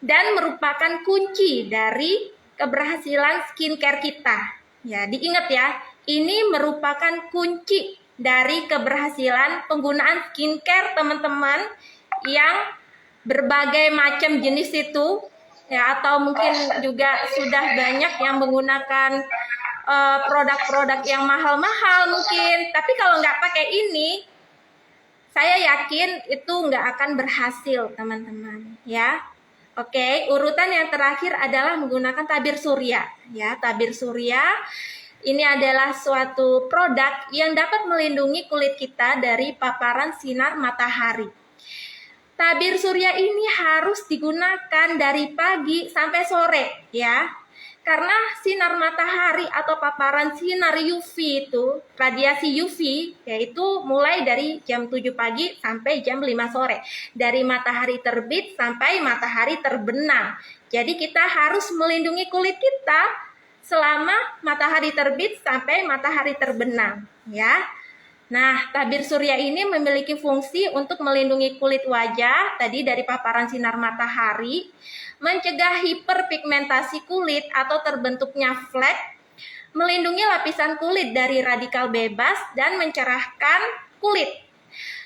dan merupakan kunci dari keberhasilan skincare kita. Ya, diingat ya, ini merupakan kunci dari keberhasilan penggunaan skincare teman-teman yang berbagai macam jenis itu ya, atau mungkin juga sudah banyak yang menggunakan produk-produk yang mahal-mahal mungkin, tapi kalau nggak pakai ini saya yakin itu nggak akan berhasil teman-teman ya. Oke, urutan yang terakhir adalah menggunakan tabir surya ya. Tabir surya ini adalah suatu produk yang dapat melindungi kulit kita dari paparan sinar matahari. Tabir surya ini harus digunakan dari pagi sampai sore ya. Karena sinar matahari atau paparan sinar UV itu, radiasi UV, yaitu mulai dari jam 7 pagi sampai jam 5 sore. Dari matahari terbit sampai matahari terbenam. Jadi kita harus melindungi kulit kita selama matahari terbit sampai matahari terbenam. Ya. Nah, tabir surya ini memiliki fungsi untuk melindungi kulit wajah tadi dari paparan sinar matahari, mencegah hiperpigmentasi kulit atau terbentuknya flek, melindungi lapisan kulit dari radikal bebas dan mencerahkan kulit,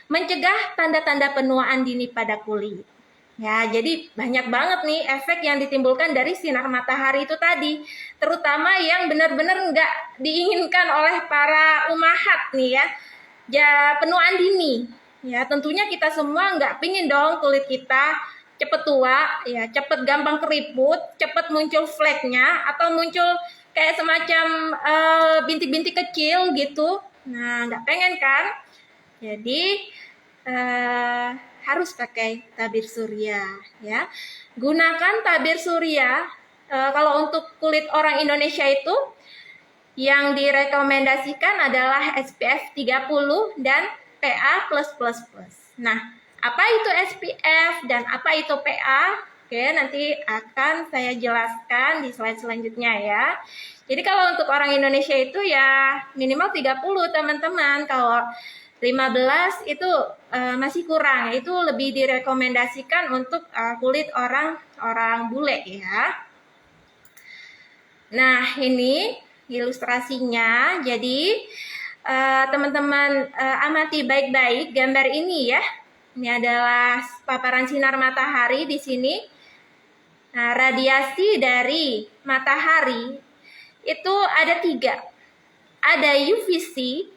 mencegah tanda-tanda penuaan dini pada kulit. Ya, jadi banyak banget nih efek yang ditimbulkan dari sinar matahari itu tadi, terutama yang benar-benar nggak diinginkan oleh para umahat nih ya, penuaan dini. Ya, tentunya kita semua nggak pingin dong kulit kita cepet tua, ya, cepet gampang keriput, cepet muncul fleknya atau muncul kayak semacam bintik-bintik kecil gitu. Nah, nggak pengen kan? Jadi harus pakai tabir surya, ya. Gunakan tabir surya. Kalau untuk kulit orang Indonesia itu yang direkomendasikan adalah SPF 30 dan PA+++. Nah, apa itu SPF dan apa itu PA? Oke, nanti akan saya jelaskan di slide selanjutnya ya. Jadi kalau untuk orang Indonesia itu ya minimal 30 teman-teman. Kalau 15 itu masih kurang. Itu lebih direkomendasikan untuk kulit orang bule ya. Nah, ini ilustrasinya. Jadi teman-teman amati baik-baik gambar ini ya. Ini adalah paparan sinar matahari di sini. Nah, radiasi dari matahari itu ada 3. Ada UVC,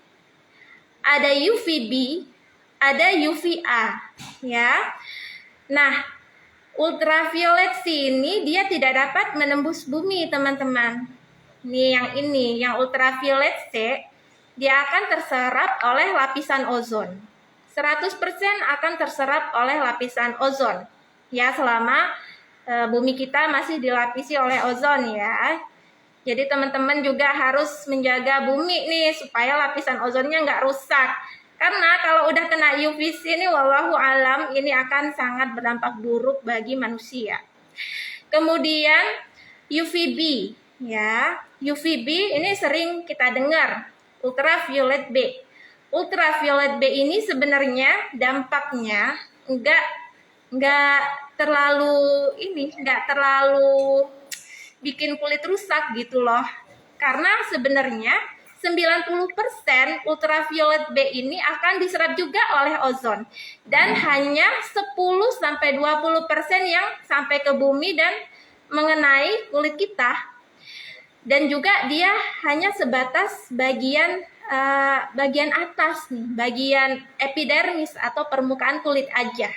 ada UVB, ada UVA ya. Nah, ultraviolet C ini dia tidak dapat menembus bumi, teman-teman. Ini yang ultraviolet C, dia akan terserap oleh lapisan ozon. 100% akan terserap oleh lapisan ozon. Ya, selama bumi kita masih dilapisi oleh ozon ya. Jadi teman-teman juga harus menjaga bumi nih supaya lapisan ozonnya nggak rusak. Karena kalau udah kena UVC ini wallahu alam ini akan sangat berdampak buruk bagi manusia. Kemudian UVB ya. UVB ini sering kita dengar, ultraviolet B. Ultraviolet B ini sebenarnya dampaknya nggak terlalu bikin kulit rusak gitu loh. Karena sebenarnya 90% ultraviolet B ini akan diserap juga oleh ozon dan hanya 10-20% yang sampai ke bumi dan mengenai kulit kita. Dan juga dia hanya sebatas bagian atas nih, bagian epidermis atau permukaan kulit aja.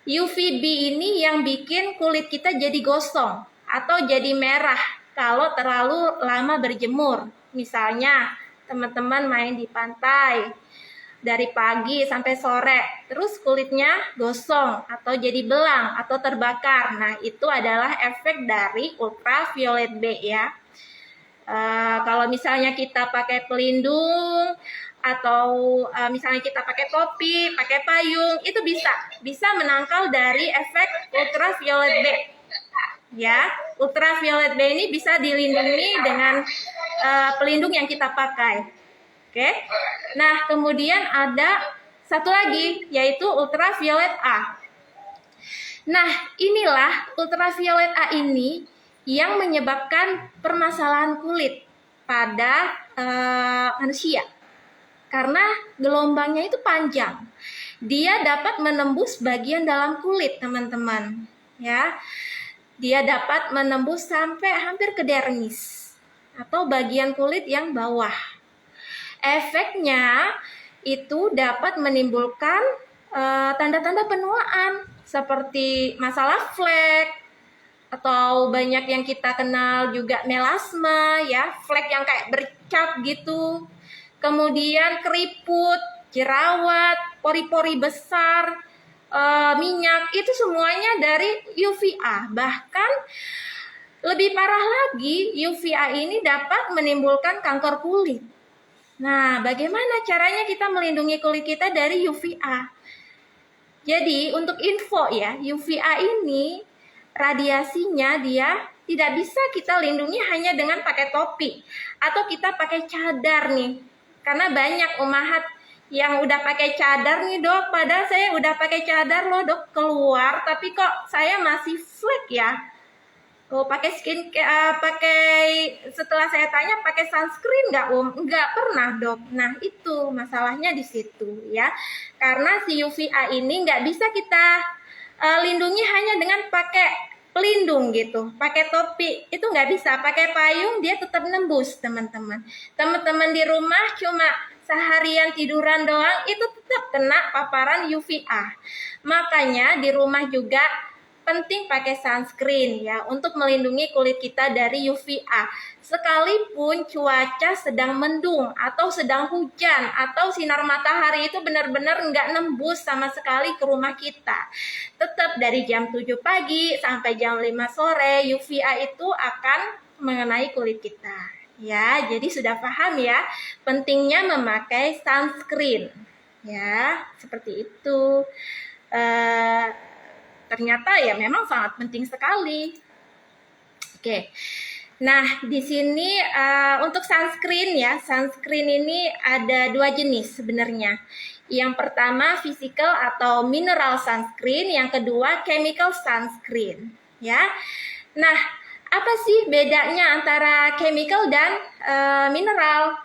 UVB ini yang bikin kulit kita jadi gosong atau jadi merah kalau terlalu lama berjemur. Misalnya teman-teman main di pantai dari pagi sampai sore, terus kulitnya gosong atau jadi belang atau terbakar. Nah, itu adalah efek dari ultraviolet B ya. Kalau misalnya kita pakai pelindung atau misalnya kita pakai topi, pakai payung, itu bisa menangkal dari efek ultraviolet B. Ya, ultraviolet B ini bisa dilindungi dengan pelindung yang kita pakai. Oke. Nah, kemudian ada satu lagi yaitu ultraviolet A. Nah, inilah ultraviolet A ini yang menyebabkan permasalahan kulit pada manusia. Karena gelombangnya itu panjang. Dia dapat menembus bagian dalam kulit, teman-teman. Ya. Dia dapat menembus sampai hampir ke dermis atau bagian kulit yang bawah. Efeknya itu dapat menimbulkan tanda-tanda penuaan seperti masalah flek, atau banyak yang kita kenal juga melasma ya, flek yang kayak bercak gitu. Kemudian keriput, jerawat, pori-pori besar, minyak, itu semuanya dari UVA. Bahkan lebih parah lagi, UVA ini dapat menimbulkan kanker kulit. Nah, bagaimana caranya kita melindungi kulit kita dari UVA? Jadi, untuk info ya, UVA ini radiasinya dia tidak bisa kita lindungi hanya dengan pakai topi atau kita pakai cadar nih. Karena banyak umahat yang udah pakai cadar nih, Dok, padahal saya udah pakai cadar loh, Dok, keluar tapi kok saya masih flek ya. Oh, pakai setelah saya tanya pakai sunscreen nggak, nggak pernah, Dok. Nah, itu masalahnya di situ ya. Karena si UVA ini nggak bisa kita lindungi hanya dengan pakai pelindung gitu, pakai topi itu nggak bisa, pakai payung dia tetap nembus, teman-teman. Teman-teman di rumah cuma seharian tiduran doang itu tetap kena paparan UVA. Makanya di rumah juga penting pakai sunscreen ya untuk melindungi kulit kita dari UVA. Sekalipun cuaca sedang mendung atau sedang hujan atau sinar matahari itu benar-benar nggak nembus sama sekali ke rumah kita. Tetap dari jam 7 pagi sampai jam 5 sore UVA itu akan mengenai kulit kita. Ya, jadi sudah paham ya pentingnya memakai sunscreen. Ya, seperti itu. Ternyata ya memang sangat penting sekali. Oke. Nah, di sini untuk sunscreen ya, sunscreen ini ada dua jenis sebenarnya. Yang pertama physical atau mineral sunscreen, yang kedua chemical sunscreen, ya. Nah, apa sih bedanya antara chemical dan mineral?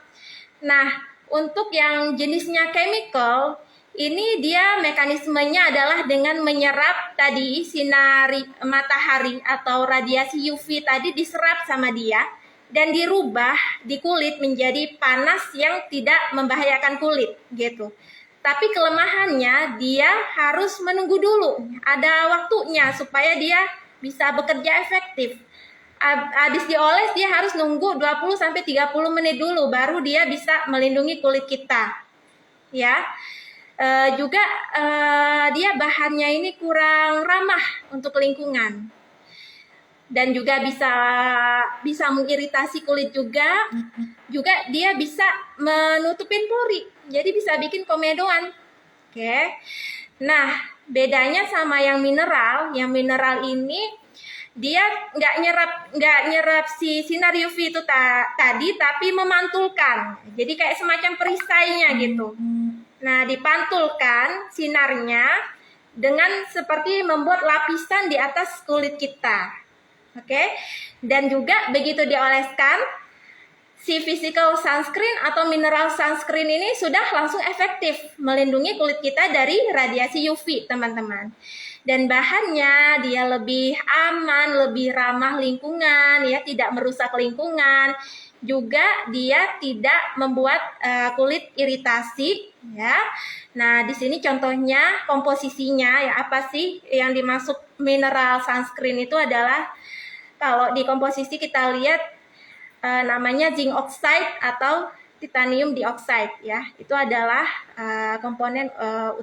Nah, untuk yang jenisnya chemical, ini dia mekanismenya adalah dengan menyerap tadi sinar matahari atau radiasi UV tadi diserap sama dia dan dirubah di kulit menjadi panas yang tidak membahayakan kulit gitu. Tapi kelemahannya dia harus menunggu dulu, ada waktunya supaya dia bisa bekerja efektif. Habis dioles dia harus nunggu 20 sampai 30 menit dulu baru dia bisa melindungi kulit kita. Ya. Juga dia bahannya ini kurang ramah untuk lingkungan dan juga bisa mengiritasi kulit juga dia bisa menutupin pori jadi bisa bikin komedoan. Oke. Nah, bedanya sama yang mineral ini dia nggak nyerap si sinar UV itu tadi tapi memantulkan jadi kayak semacam perisainya gitu. Nah, dipantulkan sinarnya dengan seperti membuat lapisan di atas kulit kita. Oke. Dan juga begitu dioleskan, si physical sunscreen atau mineral sunscreen ini sudah langsung efektif melindungi kulit kita dari radiasi UV, teman-teman. Dan bahannya dia lebih aman, lebih ramah lingkungan, ya, tidak merusak lingkungan. Juga dia tidak membuat kulit iritasi, ya. Nah, di sini contohnya komposisinya ya, apa sih yang dimaksud mineral sunscreen itu adalah kalau di komposisi kita lihat namanya zinc oxide atau titanium dioxide ya. Itu adalah komponen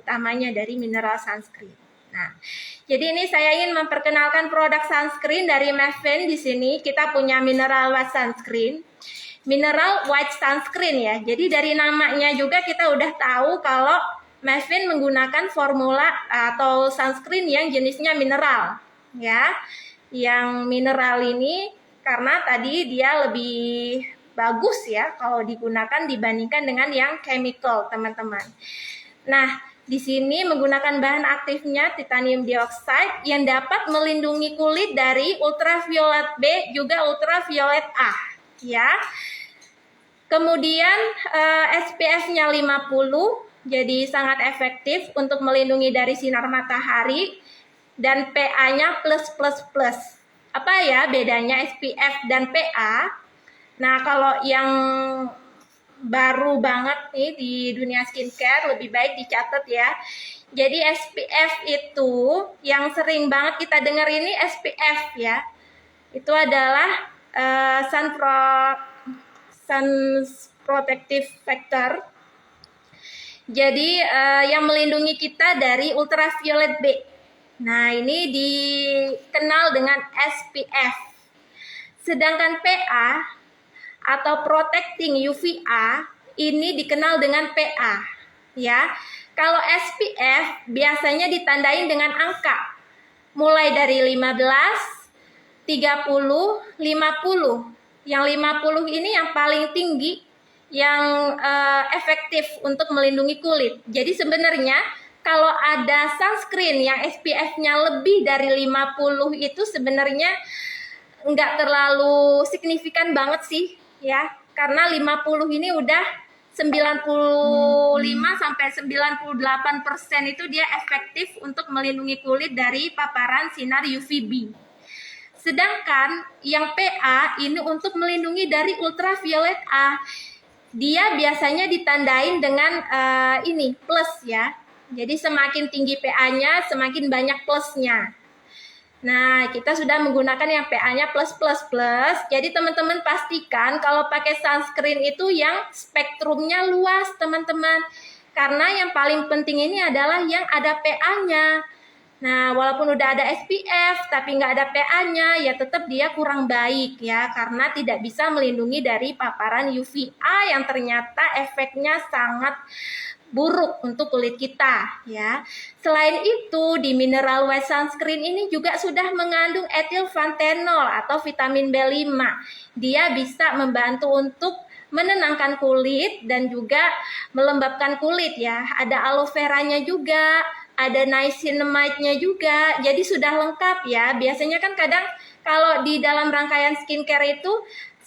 utamanya dari mineral sunscreen. Nah, jadi ini saya ingin memperkenalkan produk sunscreen dari Mavin. Di sini kita punya mineral white sunscreen. Mineral white sunscreen ya. Jadi dari namanya juga kita udah tahu kalau Mavin menggunakan formula atau sunscreen yang jenisnya mineral ya. Yang mineral ini karena tadi dia lebih bagus ya kalau digunakan dibandingkan dengan yang chemical, teman-teman. Nah, di sini menggunakan bahan aktifnya titanium dioxide yang dapat melindungi kulit dari ultraviolet B juga ultraviolet A ya. Kemudian SPF-nya 50 jadi sangat efektif untuk melindungi dari sinar matahari dan PA-nya plus. Apa ya bedanya SPF dan PA? Nah, kalau yang baru banget nih di dunia skincare lebih baik dicatat ya. Jadi SPF itu yang sering banget kita dengar ini SPF ya. Itu adalah sun protective factor. Jadi yang melindungi kita dari ultraviolet B. Nah, ini dikenal dengan SPF. Sedangkan PA atau protecting UVA ini dikenal dengan PA ya. Kalau SPF biasanya ditandain dengan angka mulai dari 15, 30, 50. Yang 50 ini yang paling tinggi yang efektif untuk melindungi kulit. Jadi sebenarnya kalau ada sunscreen yang SPF-nya lebih dari 50 itu sebenarnya nggak terlalu signifikan banget sih ya, karena 50 ini udah 95 sampai 98% itu dia efektif untuk melindungi kulit dari paparan sinar UVB. Sedangkan yang PA ini untuk melindungi dari ultraviolet A. Dia biasanya ditandain dengan ini plus ya. Jadi semakin tinggi PA-nya semakin banyak plusnya. Nah, kita sudah menggunakan yang PA-nya plus. Jadi teman-teman pastikan kalau pakai sunscreen itu yang spektrumnya luas, teman-teman. Karena yang paling penting ini adalah yang ada PA-nya. Nah, walaupun udah ada SPF tapi nggak ada PA-nya, ya tetap dia kurang baik ya. Karena tidak bisa melindungi dari paparan UVA yang ternyata efeknya sangat buruk untuk kulit kita ya. Selain itu di mineral white sunscreen ini juga sudah mengandung etilpantenol atau vitamin B5. Dia bisa membantu untuk menenangkan kulit dan juga melembabkan kulit ya. Ada aloe veranya juga, ada niacinamide-nya juga. Jadi sudah lengkap ya. Biasanya kan kadang kalau di dalam rangkaian skincare itu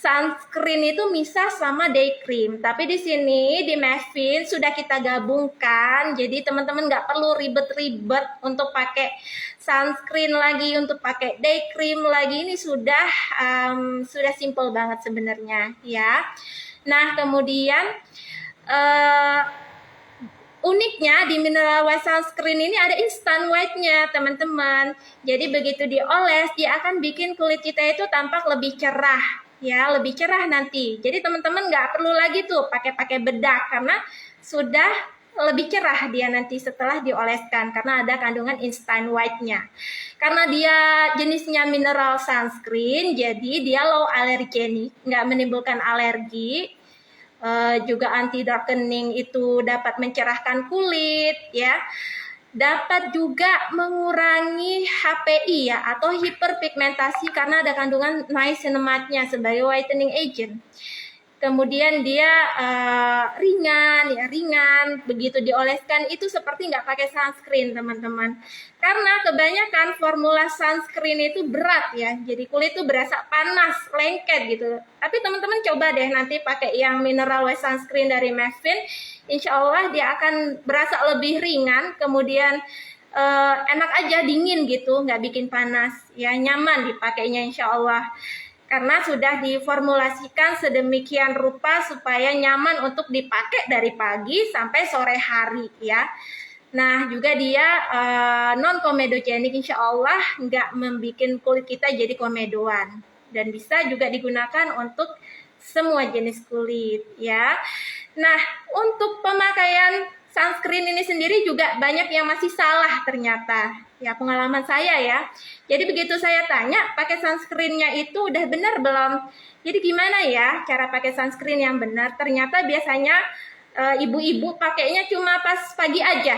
sunscreen itu misah sama day cream, tapi di sini di Mavin sudah kita gabungkan, jadi teman-teman nggak perlu ribet-ribet untuk pakai sunscreen lagi, untuk pakai day cream lagi. Ini sudah simple banget sebenarnya ya. Nah kemudian uniknya di mineral white sunscreen ini ada instant white-nya teman-teman. Jadi begitu dioles dia akan bikin kulit kita itu tampak lebih cerah ya, lebih cerah nanti. Jadi teman-teman nggak perlu lagi tuh pakai bedak karena sudah lebih cerah dia nanti setelah dioleskan karena ada kandungan instant white-nya. Karena dia jenisnya mineral sunscreen, jadi dia low allergenic, nggak menimbulkan alergi. Juga anti darkening, itu dapat mencerahkan kulit ya, dapat juga mengurangi HPI ya atau hiperpigmentasi karena ada kandungan niacinamide-nya sebagai whitening agent. Kemudian dia ringan, begitu dioleskan itu seperti nggak pakai sunscreen teman-teman. Karena kebanyakan formula sunscreen itu berat ya, jadi kulit tuh berasa panas, lengket gitu. Tapi teman-teman coba deh nanti pakai yang mineral white sunscreen dari Mavin, insya Allah dia akan berasa lebih ringan, kemudian enak aja, dingin gitu, nggak bikin panas, ya nyaman dipakainya insya Allah. Karena sudah diformulasikan sedemikian rupa supaya nyaman untuk dipakai dari pagi sampai sore hari ya. Nah juga dia non komedogenik, insya Allah nggak membuat kulit kita jadi komedoan, dan bisa juga digunakan untuk semua jenis kulit ya. Nah untuk pemakaian sunscreen ini sendiri juga banyak yang masih salah ternyata ya, pengalaman saya ya. Jadi begitu saya tanya pakai sunscreennya itu udah benar belum, jadi gimana ya cara pakai sunscreen yang benar, ternyata biasanya ibu-ibu pakainya cuma pas pagi aja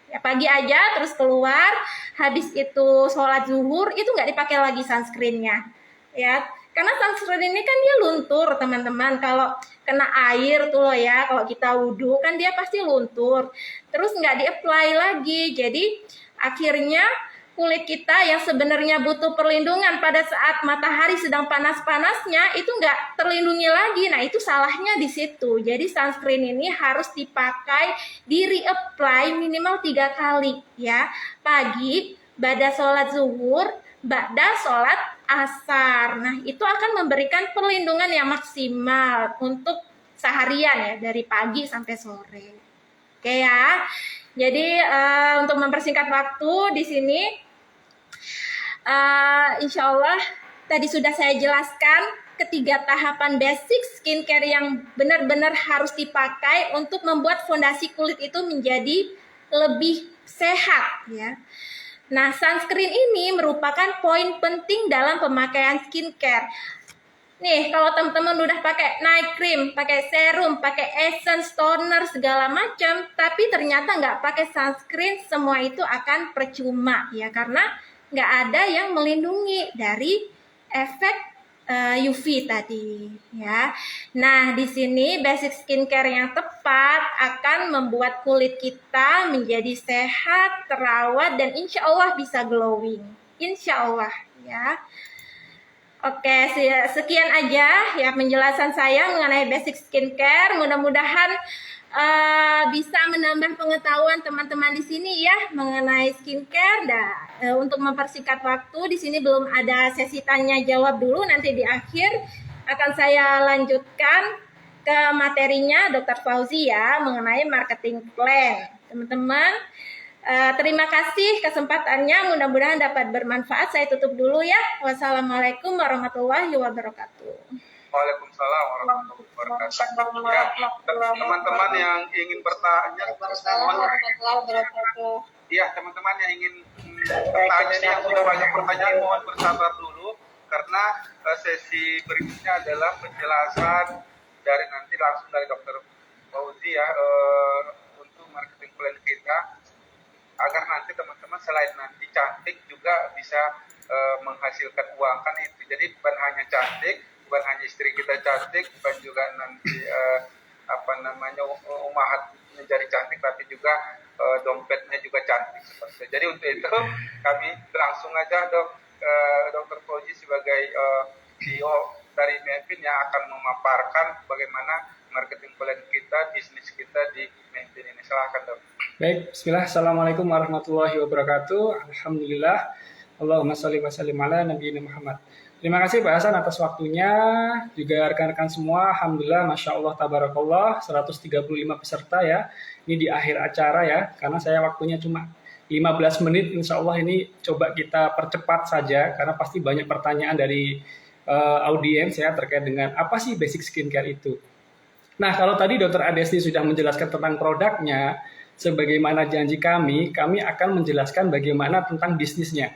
ya, pagi aja terus keluar, habis itu sholat zuhur itu nggak dipakai lagi sunscreennya ya. Karena sunscreen ini kan dia luntur teman-teman, kalau kena air tuh loh ya, kalau kita wudhu kan dia pasti luntur, terus nggak di-apply lagi. Jadi akhirnya kulit kita yang sebenarnya butuh perlindungan pada saat matahari sedang panas-panasnya itu nggak terlindungi lagi. Nah itu salahnya di situ. Jadi sunscreen ini harus dipakai, di reapply minimal 3 kali ya, pagi, ba'da sholat zuhur, ba'da sholat asar. Nah itu akan memberikan perlindungan yang maksimal untuk seharian ya, dari pagi sampai sore. Oke ya. Jadi untuk mempersingkat waktu di sini, insya Allah tadi sudah saya jelaskan ketiga tahapan basic skincare yang benar-benar harus dipakai untuk membuat fondasi kulit itu menjadi lebih sehat ya. Nah, sunscreen ini merupakan poin penting dalam pemakaian skincare. Nih, kalau teman-teman udah pakai night cream, pakai serum, pakai essence, toner, segala macam, tapi ternyata nggak pakai sunscreen, semua itu akan percuma ya, karena nggak ada yang melindungi dari efek UV tadi ya. Nah, di sini basic skincare yang tepat akan membuat kulit kita menjadi sehat, terawat, dan insya Allah bisa glowing. Insya Allah ya. Oke, sekian aja ya penjelasan saya mengenai basic skincare. Mudah-mudahan bisa menambah pengetahuan teman-teman di sini ya mengenai skincare. Untuk mempersingkat waktu, di sini belum ada sesi tanya jawab dulu. Nanti di akhir akan saya lanjutkan ke materinya Dr. Fauzi ya mengenai marketing plan. Teman-teman, terima kasih kesempatannya, mudah-mudahan dapat bermanfaat. Saya tutup dulu ya. Wassalamualaikum warahmatullahi wabarakatuh. Waalaikumsalam warahmatullahi wabarakatuh. Ya, teman-teman yang ingin bertanya, iya teman-teman yang ingin bertanya nih, yang sudah banyak pertanyaan, mohon bersabar dulu karena sesi berikutnya adalah penjelasan dari nanti langsung dari Dr. Fauzi ya, untuk klien kita, agar nanti teman-teman selain nanti cantik juga bisa menghasilkan uang kan itu. Jadi bukan hanya cantik, bukan hanya istri kita cantik, bukan juga nanti umahat menjadi cantik, tapi juga dompetnya juga cantik seperti itu. Jadi untuk itu kami langsung aja Dr. Fauzi sebagai CEO dari Mevin yang akan memaparkan bagaimana marketing plan kita, bisnis kita di Mevin ini. Silahkan dok. Baik, bismillah. Assalamualaikum warahmatullahi wabarakatuh. Alhamdulillah. Allahumma sholli wa sallim ala nabiyina Muhammad. Terima kasih Pak Hasan atas waktunya, juga rekan-rekan semua. Alhamdulillah, Masya Allah, Tabarakallah, 135 peserta ya. Ini di akhir acara ya, karena saya waktunya cuma 15 menit. Insya Allah ini coba kita percepat saja, karena pasti banyak pertanyaan dari audiens ya terkait dengan apa sih basic skincare itu. Nah, kalau tadi Dr. Adesti sudah menjelaskan tentang produknya, sebagaimana janji kami akan menjelaskan bagaimana tentang bisnisnya.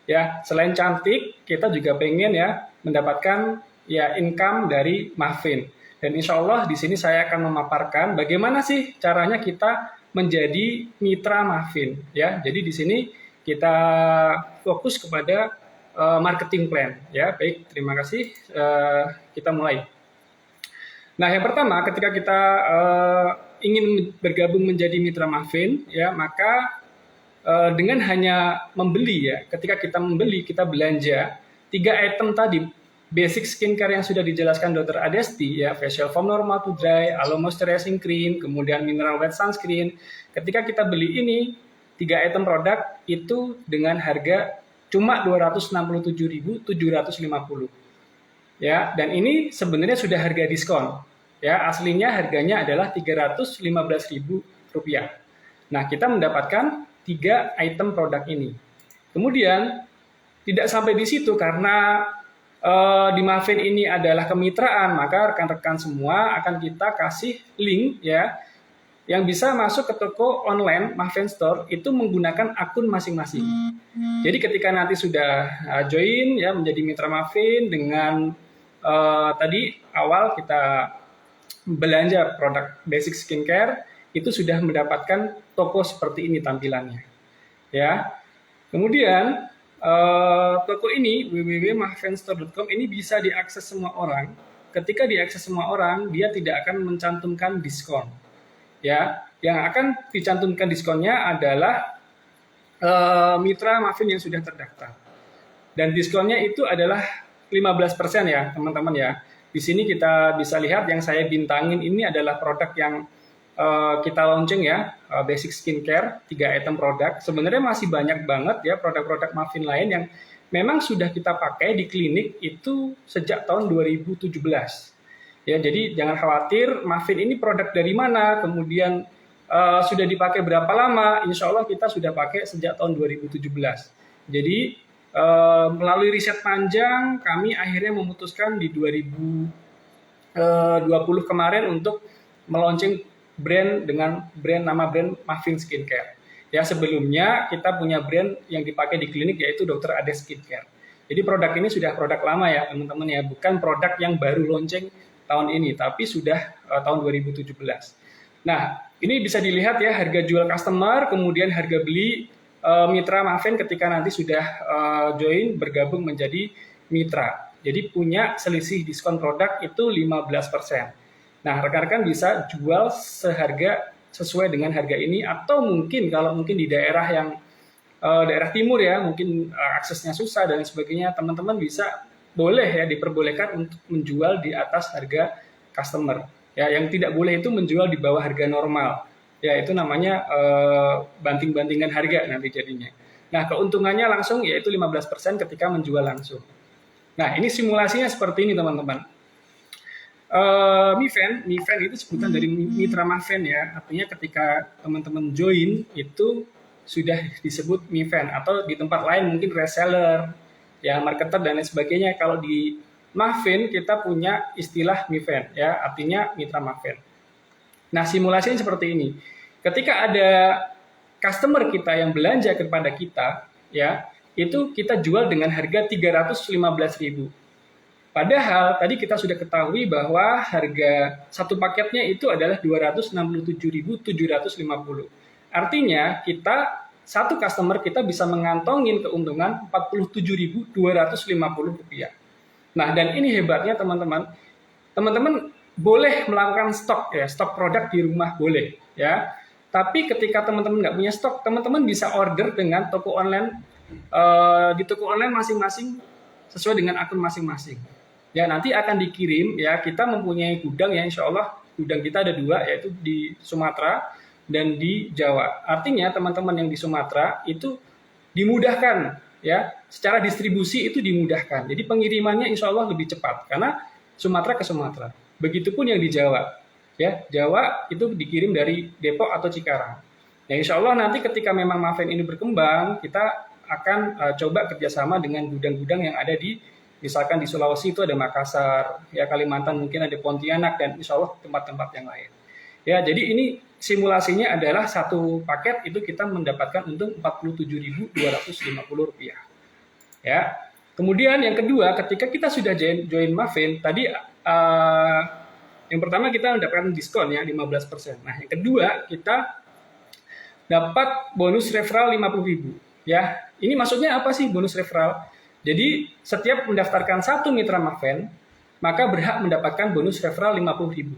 Ya, selain cantik, kita juga pengen ya mendapatkan ya income dari Mavin. Dan insya Allah di sini saya akan memaparkan bagaimana sih caranya kita menjadi mitra Mavin. Ya, jadi di sini kita fokus kepada marketing plan. Ya, baik, terima kasih. Kita mulai. Nah, yang pertama ketika kita ingin bergabung menjadi mitra Mavin, ya maka dengan hanya membeli ya, ketika kita membeli, kita belanja 3 item tadi, basic skincare yang sudah dijelaskan Dr. Adesti ya, facial foam normal to dry, aloe moisturizing cream, kemudian mineral wet sunscreen. Ketika kita beli ini 3 item produk itu dengan harga cuma 267.750 ya, dan ini sebenarnya sudah harga diskon ya, aslinya harganya adalah Rp315.000. Nah, kita mendapatkan 3 item produk ini. Kemudian tidak sampai di situ, karena di Mavin ini adalah kemitraan, maka rekan-rekan semua akan kita kasih link ya yang bisa masuk ke toko online Mavin Store itu menggunakan akun masing-masing. Jadi ketika nanti sudah join ya menjadi mitra Mavin dengan tadi awal kita belanja produk basic skincare, itu sudah mendapatkan toko seperti ini tampilannya ya. Kemudian toko ini www.mavfinstore.com ini bisa diakses semua orang. Ketika diakses semua orang, dia tidak akan mencantumkan diskon ya. Yang akan dicantumkan diskonnya adalah mitra Mavin yang sudah terdaftar, dan diskonnya itu adalah 15% ya teman-teman ya. Di sini kita bisa lihat yang saya bintangin ini adalah produk yang kita launching ya, basic skincare 3 item produk. Sebenarnya masih banyak banget ya produk-produk Mavin lain yang memang sudah kita pakai di klinik itu sejak tahun 2017 ya. Jadi jangan khawatir, Mavin ini produk dari mana, kemudian sudah dipakai berapa lama. Insya Allah kita sudah pakai sejak tahun 2017. Jadi melalui riset panjang kami akhirnya memutuskan di 2020 kemarin untuk meluncing brand dengan nama brand Mavin Skincare. Ya, sebelumnya kita punya brand yang dipakai di klinik yaitu Dr. Ades Skincare. Jadi produk ini sudah produk lama ya teman-teman ya, bukan produk yang baru launching tahun ini, tapi sudah tahun 2017. Nah, ini bisa dilihat ya harga jual customer, kemudian harga beli mitra Mavin ketika nanti sudah join bergabung menjadi mitra. Jadi punya selisih diskon produk itu 15%. Nah, rekan-rekan bisa jual seharga sesuai dengan harga ini, atau mungkin kalau mungkin di daerah yang daerah timur ya, mungkin aksesnya susah dan sebagainya, teman-teman bisa boleh ya diperbolehkan untuk menjual di atas harga customer. Ya, yang tidak boleh itu menjual di bawah harga normal. Ya, itu namanya banting-bantingan harga nanti jadinya. Nah, keuntungannya langsung yaitu 15% ketika menjual langsung. Nah, ini simulasinya seperti ini teman-teman. Mavin itu sebutan dari mitra Mavin ya, artinya ketika teman-teman join itu sudah disebut Mavin, atau di tempat lain mungkin reseller, ya marketer dan lain sebagainya. Kalau di Mavin kita punya istilah Mavin ya, artinya mitra Mavin. Nah, simulasinya seperti ini. Ketika ada customer kita yang belanja kepada kita ya, itu kita jual dengan harga 315.000. Padahal tadi kita sudah ketahui bahwa harga satu paketnya itu adalah 267.750. Artinya kita satu customer kita bisa mengantongin keuntungan Rp47.250. Nah, dan ini hebatnya teman-teman. Teman-teman boleh melakukan stok ya, stok produk di rumah boleh ya. Tapi ketika teman-teman nggak punya stok, teman-teman bisa order dengan toko online di toko online masing-masing sesuai dengan akun masing-masing. Ya, nanti akan dikirim ya. Kita mempunyai gudang ya, insya Allah gudang kita ada 2, yaitu di Sumatera dan di Jawa. Artinya teman-teman yang di Sumatera itu dimudahkan ya, secara distribusi itu dimudahkan. Jadi pengirimannya insya Allah lebih cepat karena Sumatera ke Sumatera. Begitupun yang di Jawa. Ya, Jawa itu dikirim dari Depok atau Cikarang. Ya, insya Allah nanti ketika memang Maven ini berkembang, kita akan coba kerjasama dengan gudang-gudang yang ada di, misalkan di Sulawesi itu ada Makassar, ya Kalimantan mungkin ada Pontianak, dan insya Allah tempat-tempat yang lain. Ya, jadi ini simulasinya adalah satu paket itu kita mendapatkan untung Rp47.250. Ya. Kemudian yang kedua, ketika kita sudah join Maven, tadi yang pertama kita mendapatkan diskon ya 15%. Nah, yang kedua kita dapat bonus referral 50.000. Ya, ini maksudnya apa sih bonus referral? Jadi setiap mendaftarkan satu mitra Maven, maka berhak mendapatkan bonus referral 50.000.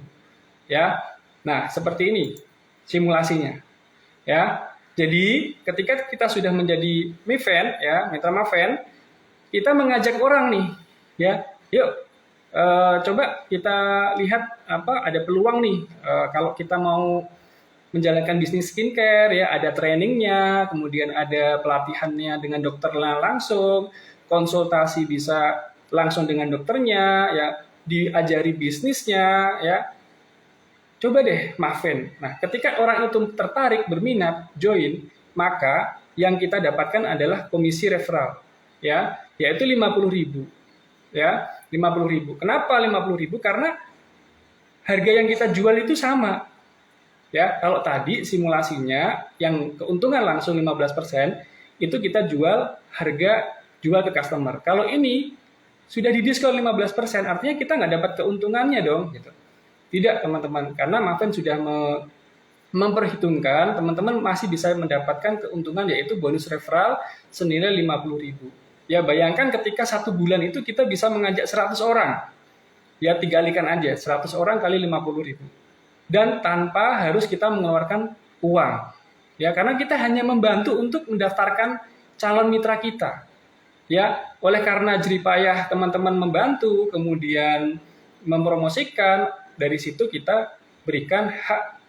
Ya, nah seperti ini simulasinya. Ya, jadi ketika kita sudah menjadi Maven, ya mitra Maven, kita mengajak orang nih, ya, yuk coba kita lihat apa ada peluang nih kalau kita mau menjalankan bisnis skincare ya, ada trainingnya, kemudian ada pelatihannya dengan dokter langsung, konsultasi bisa langsung dengan dokternya, ya diajari bisnisnya, ya coba deh Maven. Nah, ketika orang itu tertarik, berminat, join, maka yang kita dapatkan adalah komisi referral, ya, yaitu 50.000, ya 50.000. Kenapa 50.000? Karena harga yang kita jual itu sama. Ya, kalau tadi simulasinya yang keuntungan langsung 15%, itu kita jual jual ke customer. Kalau ini sudah didiskon 15%, artinya kita nggak dapat keuntungannya dong. Gitu. Tidak teman-teman, karena Maven sudah memperhitungkan teman-teman masih bisa mendapatkan keuntungan yaitu bonus referral senilai 50.000. Ya bayangkan ketika 1 bulan itu kita bisa mengajak 100 orang. Ya tigalikan aja, 100 orang kali 50.000. Dan tanpa harus kita mengeluarkan uang. Ya, karena kita hanya membantu untuk mendaftarkan calon mitra kita. Ya, oleh karena jeripayah teman-teman membantu, kemudian mempromosikan, dari situ kita berikan hak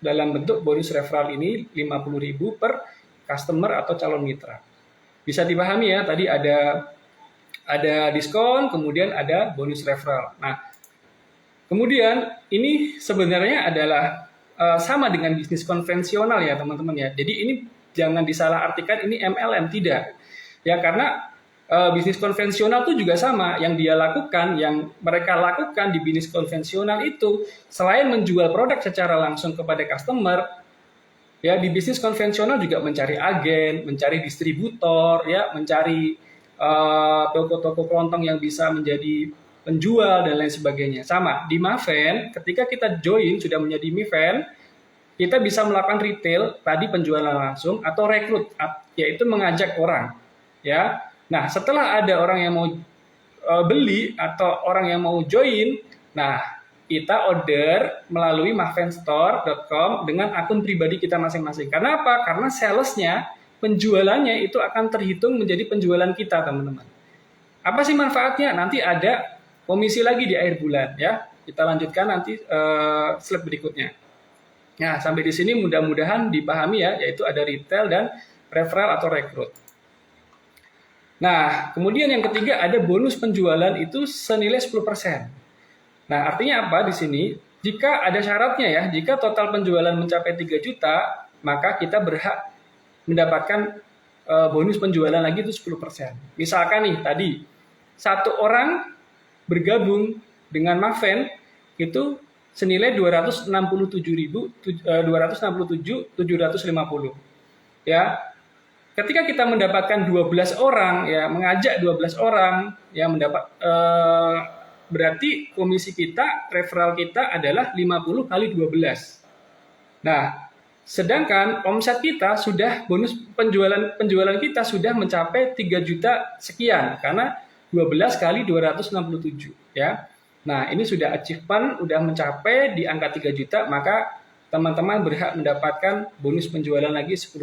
dalam bentuk bonus referral ini 50.000 per customer atau calon mitra. Bisa dipahami ya, tadi ada diskon, kemudian ada bonus referral. Nah, kemudian ini sebenarnya adalah sama dengan bisnis konvensional ya teman-teman ya. Jadi ini jangan disalahartikan ini MLM, tidak. Ya karena bisnis konvensional itu juga sama. Yang mereka lakukan di bisnis konvensional itu selain menjual produk secara langsung kepada customer, ya di bisnis konvensional juga mencari agen, mencari distributor, ya mencari toko-toko kelontong yang bisa menjadi penjual dan lain sebagainya. Sama di Maven, ketika kita join sudah menjadi Maven, kita bisa melakukan retail tadi penjualan langsung atau rekrut, yaitu mengajak orang. Ya, nah setelah ada orang yang mau beli atau orang yang mau join, nah kita order melalui mavenstore.com dengan akun pribadi kita masing-masing. Karena apa? Karena salesnya, penjualannya itu akan terhitung menjadi penjualan kita teman-teman. Apa sih manfaatnya? Nanti ada komisi lagi di akhir bulan ya. Kita lanjutkan nanti slide berikutnya. Nah, sampai di sini mudah-mudahan dipahami ya, yaitu ada retail dan referral atau rekrut. Nah, kemudian yang ketiga ada bonus penjualan itu senilai 10%. Nah, artinya apa di sini? Jika ada syaratnya ya, jika total penjualan mencapai 3 juta, maka kita berhak mendapatkan bonus penjualan lagi itu 10%. Misalkan nih tadi, satu orang bergabung dengan Maven itu senilai 267.750. Ya. Ketika kita mendapatkan 12 orang ya, mengajak 12 orang ya mendapat berarti komisi kita, referral kita adalah 50 kali 12. Nah, Sedangkan omset kita sudah bonus penjualan kita sudah mencapai 3 juta sekian karena 12 kali 267 ya. Nah, ini sudah achievement, udah mencapai di angka 3 juta, maka teman-teman berhak mendapatkan bonus penjualan lagi 10%.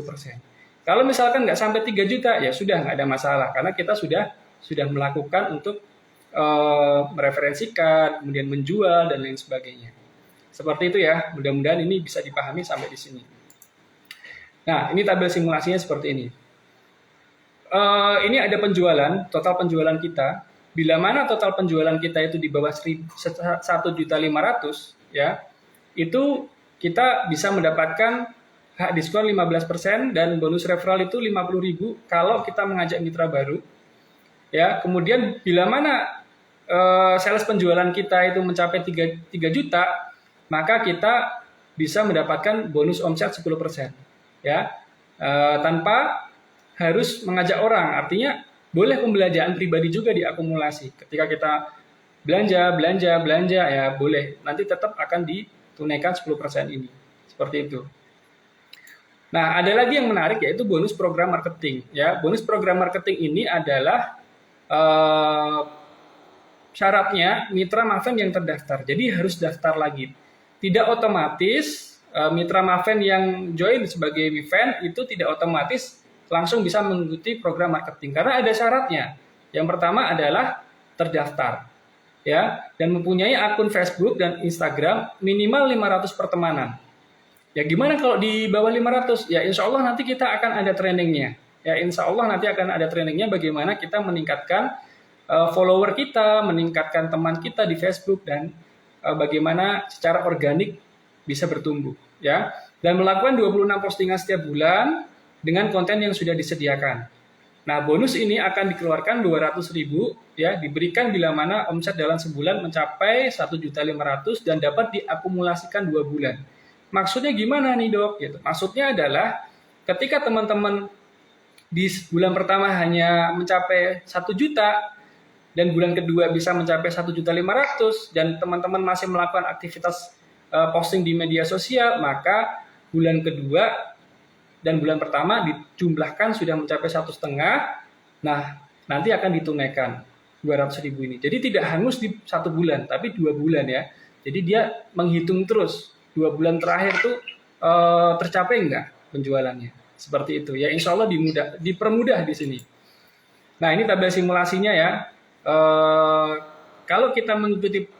Kalau misalkan nggak sampai 3 juta, ya sudah nggak ada masalah karena kita sudah melakukan untuk mereferensikan, kemudian menjual dan lain sebagainya. Seperti itu ya. Mudah-mudahan ini bisa dipahami sampai di sini. Nah, ini tabel simulasinya seperti ini. Ini ada penjualan, total penjualan kita. Bila mana total penjualan kita itu di bawah 1.500.000 ya, itu kita bisa mendapatkan hak diskon 15% dan bonus referral itu 50.000 kalau kita mengajak mitra baru. Ya, kemudian bila mana sales penjualan kita itu mencapai 3 juta, maka kita bisa mendapatkan bonus omset 10%. Ya, tanpa harus mengajak orang, artinya boleh pembelanjaan pribadi juga diakumulasi. Ketika kita belanja ya boleh, nanti tetap akan ditunaikan 10% ini. Seperti itu. Nah, ada lagi yang menarik yaitu bonus program marketing. Ya, bonus program marketing ini adalah syaratnya mitra Maven yang terdaftar. Jadi harus daftar lagi. Tidak otomatis mitra Maven yang join sebagai event itu tidak otomatis langsung bisa mengikuti program marketing karena ada syaratnya. Yang pertama adalah terdaftar, ya, dan mempunyai akun Facebook dan Instagram minimal 500 pertemanan. Ya, gimana kalau di bawah 500? Ya, insya Allah nanti kita akan ada trainingnya. Ya, insya Allah nanti akan ada trainingnya bagaimana kita meningkatkan follower kita, meningkatkan teman kita di Facebook dan bagaimana secara organik bisa bertumbuh. Ya, dan melakukan 26 postingan setiap bulan dengan konten yang sudah disediakan. Nah, bonus ini akan dikeluarkan 200.000 ya, diberikan bila mana omset dalam sebulan mencapai 1.500.000 dan dapat diakumulasikan 2 bulan. Maksudnya gimana nih, Dok? Gitu. Maksudnya adalah ketika teman-teman di bulan pertama hanya mencapai 1 juta dan bulan kedua bisa mencapai 1.500.000 dan teman-teman masih melakukan aktivitas posting di media sosial, maka bulan kedua dan bulan pertama dijumlahkan sudah mencapai 1,5. Nah, nanti akan ditunaikan 200.000 ini. Jadi tidak hangus di 1 bulan, tapi 2 bulan ya. Jadi dia menghitung terus 2 bulan terakhir tuh tercapai enggak penjualannya. Seperti itu ya. Insya Allah dipermudah di sini. Nah, ini tabel simulasinya ya. Kalau kita mengikuti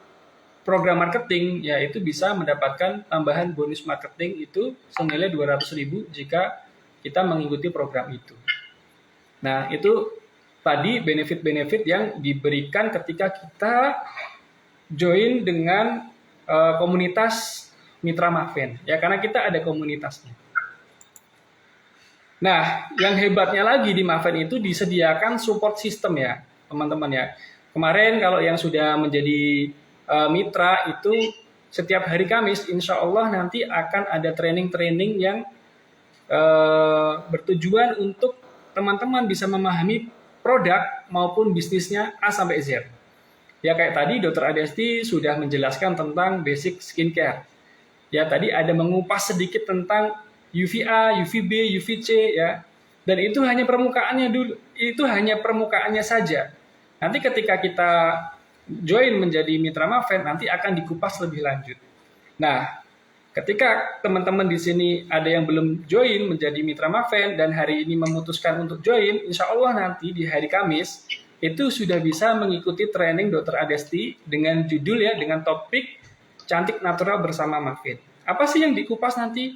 program marketing, ya itu bisa mendapatkan tambahan bonus marketing itu senilai 200.000 jika kita mengikuti program itu. Nah, itu tadi benefit-benefit yang diberikan ketika kita join dengan komunitas Mitra Maven, ya karena kita ada komunitasnya. Nah, yang hebatnya lagi di Maven itu disediakan support system ya, teman-teman ya. Kemarin kalau yang sudah menjadi mitra itu setiap hari Kamis insya Allah nanti akan ada training-training yang bertujuan untuk teman-teman bisa memahami produk maupun bisnisnya A sampai Z. Ya kayak tadi Dr. Adesti sudah menjelaskan tentang basic skincare. Ya tadi ada mengupas sedikit tentang UVA, UVB, UVC ya. Dan itu hanya permukaannya dulu. Itu hanya permukaannya saja. Nanti ketika kita join menjadi mitra Maven nanti akan dikupas lebih lanjut. Nah, ketika teman-teman di sini ada yang belum join menjadi mitra Maven dan hari ini memutuskan untuk join, insya Allah nanti di hari Kamis itu sudah bisa mengikuti training Dr. Adesti dengan judul ya, dengan topik cantik natural bersama Maven. Apa sih yang dikupas nanti?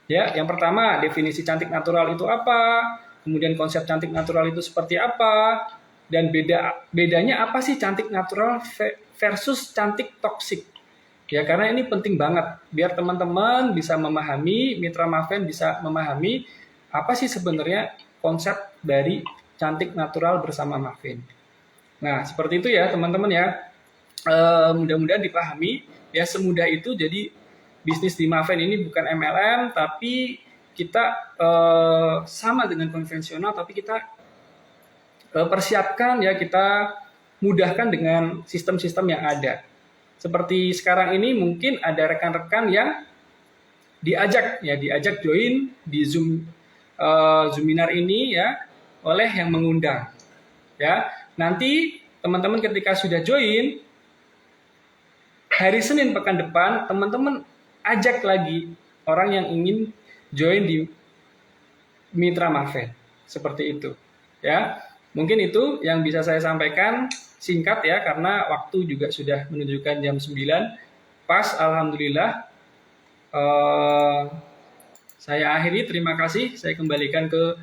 Ya, yang pertama definisi cantik natural itu apa? Kemudian konsep cantik natural itu seperti apa? Dan bedanya apa sih cantik natural versus cantik toksik? Ya karena ini penting banget biar teman-teman bisa memahami, mitra Maven bisa memahami apa sih sebenarnya konsep dari cantik natural bersama Maven. Nah seperti itu ya teman-teman ya. Mudah-mudahan dipahami ya, semudah itu. Jadi bisnis di Maven ini bukan MLM tapi kita sama dengan konvensional tapi kita persiapkan ya, kita mudahkan dengan sistem-sistem yang ada. Seperti sekarang ini mungkin ada rekan-rekan yang diajak join di Zoom Zoominar ini ya oleh yang mengundang. Ya, nanti teman-teman ketika sudah join hari Senin pekan depan, teman-teman ajak lagi orang yang ingin join di Mitra Maven. Seperti itu. Ya. Mungkin itu yang bisa saya sampaikan singkat ya, karena waktu juga sudah menunjukkan jam 9. Pas, alhamdulillah. Saya akhiri, terima kasih. Saya kembalikan ke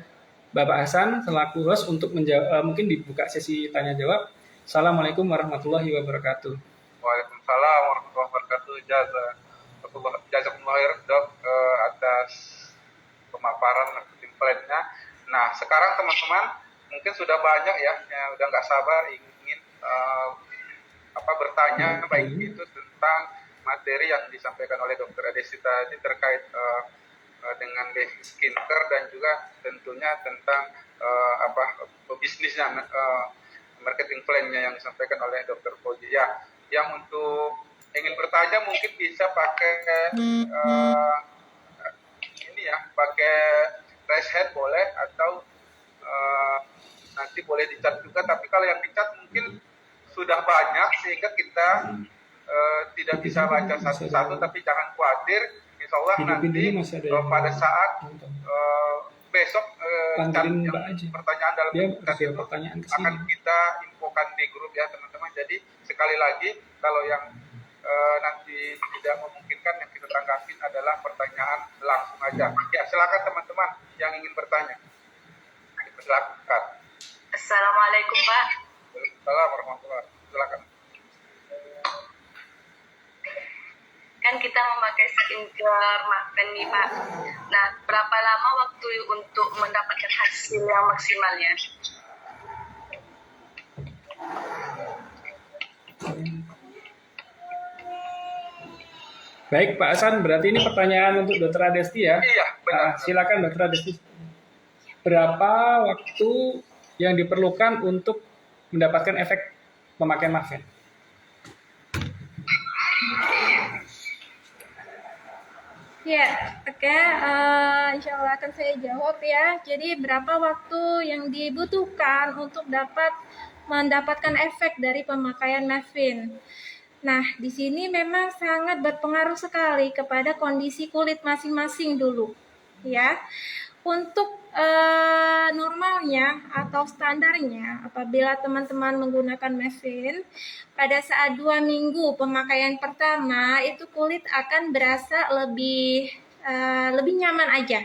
Bapak Hasan selaku host untuk menjawab, mungkin dibuka sesi tanya jawab. Assalamualaikum warahmatullahi wabarakatuh. Waalaikumsalam warahmatullahi wabarakatuh. Jazakumullah khair Dok atas pemaparan marketing plan-nya. Nah, sekarang teman-teman mungkin sudah banyak ya yang udah nggak sabar ingin bertanya baik itu tentang materi yang disampaikan oleh Dr. Adesti tadi terkait dengan basic skincare dan juga tentunya tentang bisnisnya, marketing plan-nya yang disampaikan oleh Dr. Fauzi. Ya, yang untuk ingin bertanya mungkin bisa pakai pakai raise hand boleh, atau nanti boleh dicat juga, tapi kalau yang dicat mungkin sudah banyak sehingga kita tidak bisa baca satu-satu, tapi jangan khawatir, insya Allah nanti pada saat besok pertanyaan dalam chat itu akan kita infokan di grup ya teman-teman. Jadi sekali lagi kalau yang nanti tidak memungkinkan, yang kita tanggapin adalah pertanyaan langsung aja. Ya, silakan teman-teman yang ingin bertanya. Silakan. Assalamualaikum Pak. Waalaikumsalam warahmatullahi wabarakatuh. Silakan. Kan kita memakai skincare Maven nih Pak. Nah, berapa lama waktu untuk mendapatkan hasil yang maksimalnya? Baik Pak Hasan, berarti ini pertanyaan untuk Dr. Adesti ya? Iya, benar. Silakan Dr. Adesti. Berapa waktu yang diperlukan untuk mendapatkan efek pemakaian Maven? Ya, oke. Insya Allah akan saya jawab ya. Jadi berapa waktu yang dibutuhkan untuk mendapatkan efek dari pemakaian Maven? Nah, di sini memang sangat berpengaruh sekali kepada kondisi kulit masing-masing dulu, ya. Untuk normalnya atau standarnya, apabila teman-teman menggunakan Maven, pada saat 2 minggu pemakaian pertama itu kulit akan berasa lebih nyaman aja.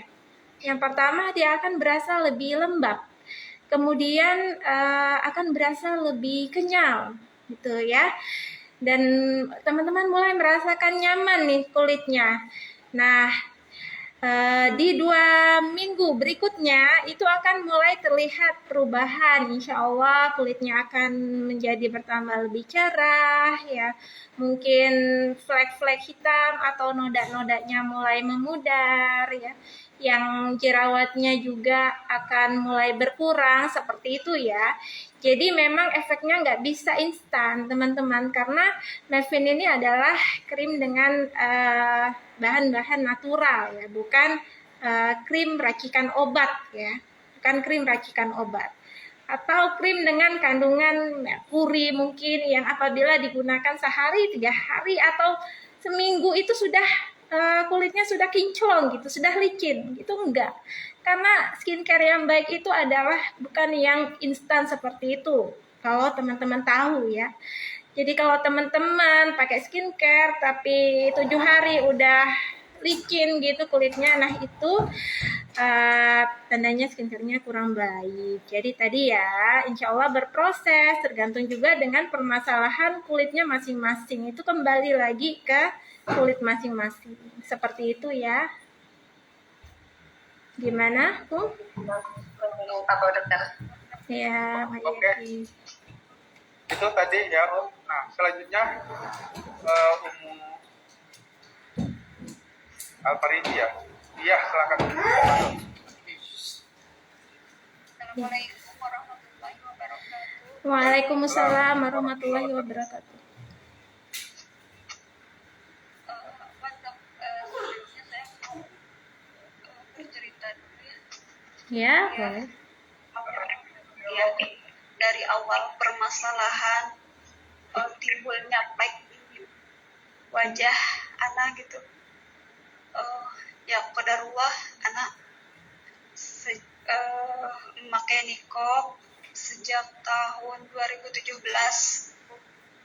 Yang pertama dia akan berasa lebih lembab, kemudian akan berasa lebih kenyal, gitu ya. Dan teman-teman mulai merasakan nyaman nih kulitnya. Nah, di 2 minggu berikutnya itu akan mulai terlihat perubahan. Insya Allah kulitnya akan menjadi bertambah lebih cerah ya. Mungkin flek-flek hitam atau noda-nodanya mulai memudar ya. Yang jerawatnya juga akan mulai berkurang seperti itu ya. Jadi memang efeknya nggak bisa instan teman-teman, karena Maven ini adalah krim dengan bahan-bahan natural ya, bukan krim racikan obat ya, bukan krim racikan obat, atau krim dengan kandungan merkuri mungkin yang apabila digunakan sehari, 3 hari atau seminggu itu sudah kulitnya sudah kinclong gitu, sudah licin gitu. Enggak, karena skincare yang baik itu adalah bukan yang instan seperti itu, kalau teman-teman tahu ya. Jadi kalau teman-teman pakai skincare tapi 7 hari udah licin gitu kulitnya, nah itu tandanya skincare-nya kurang baik. Jadi tadi ya, insya Allah berproses, tergantung juga dengan permasalahan kulitnya masing-masing. Itu kembali lagi ke kulit masing-masing. Seperti itu ya. Gimana, Bu? Apa dokter? Ya, Pak Oke. Yaki. Itu tadi ya. Nah, selanjutnya Umu Alfaridi ya. Iya, silakan. Assalamualaikum warahmatullahi wabarakatuh. Waalaikumsalam warahmatullahi wabarakatuh. Sebelumnya saya mau Ya, boleh. Ya, dari awal permasalahan timbulnya flek di wajah anak gitu. Ya qadarullah anak memakai niqab sejak tahun 2017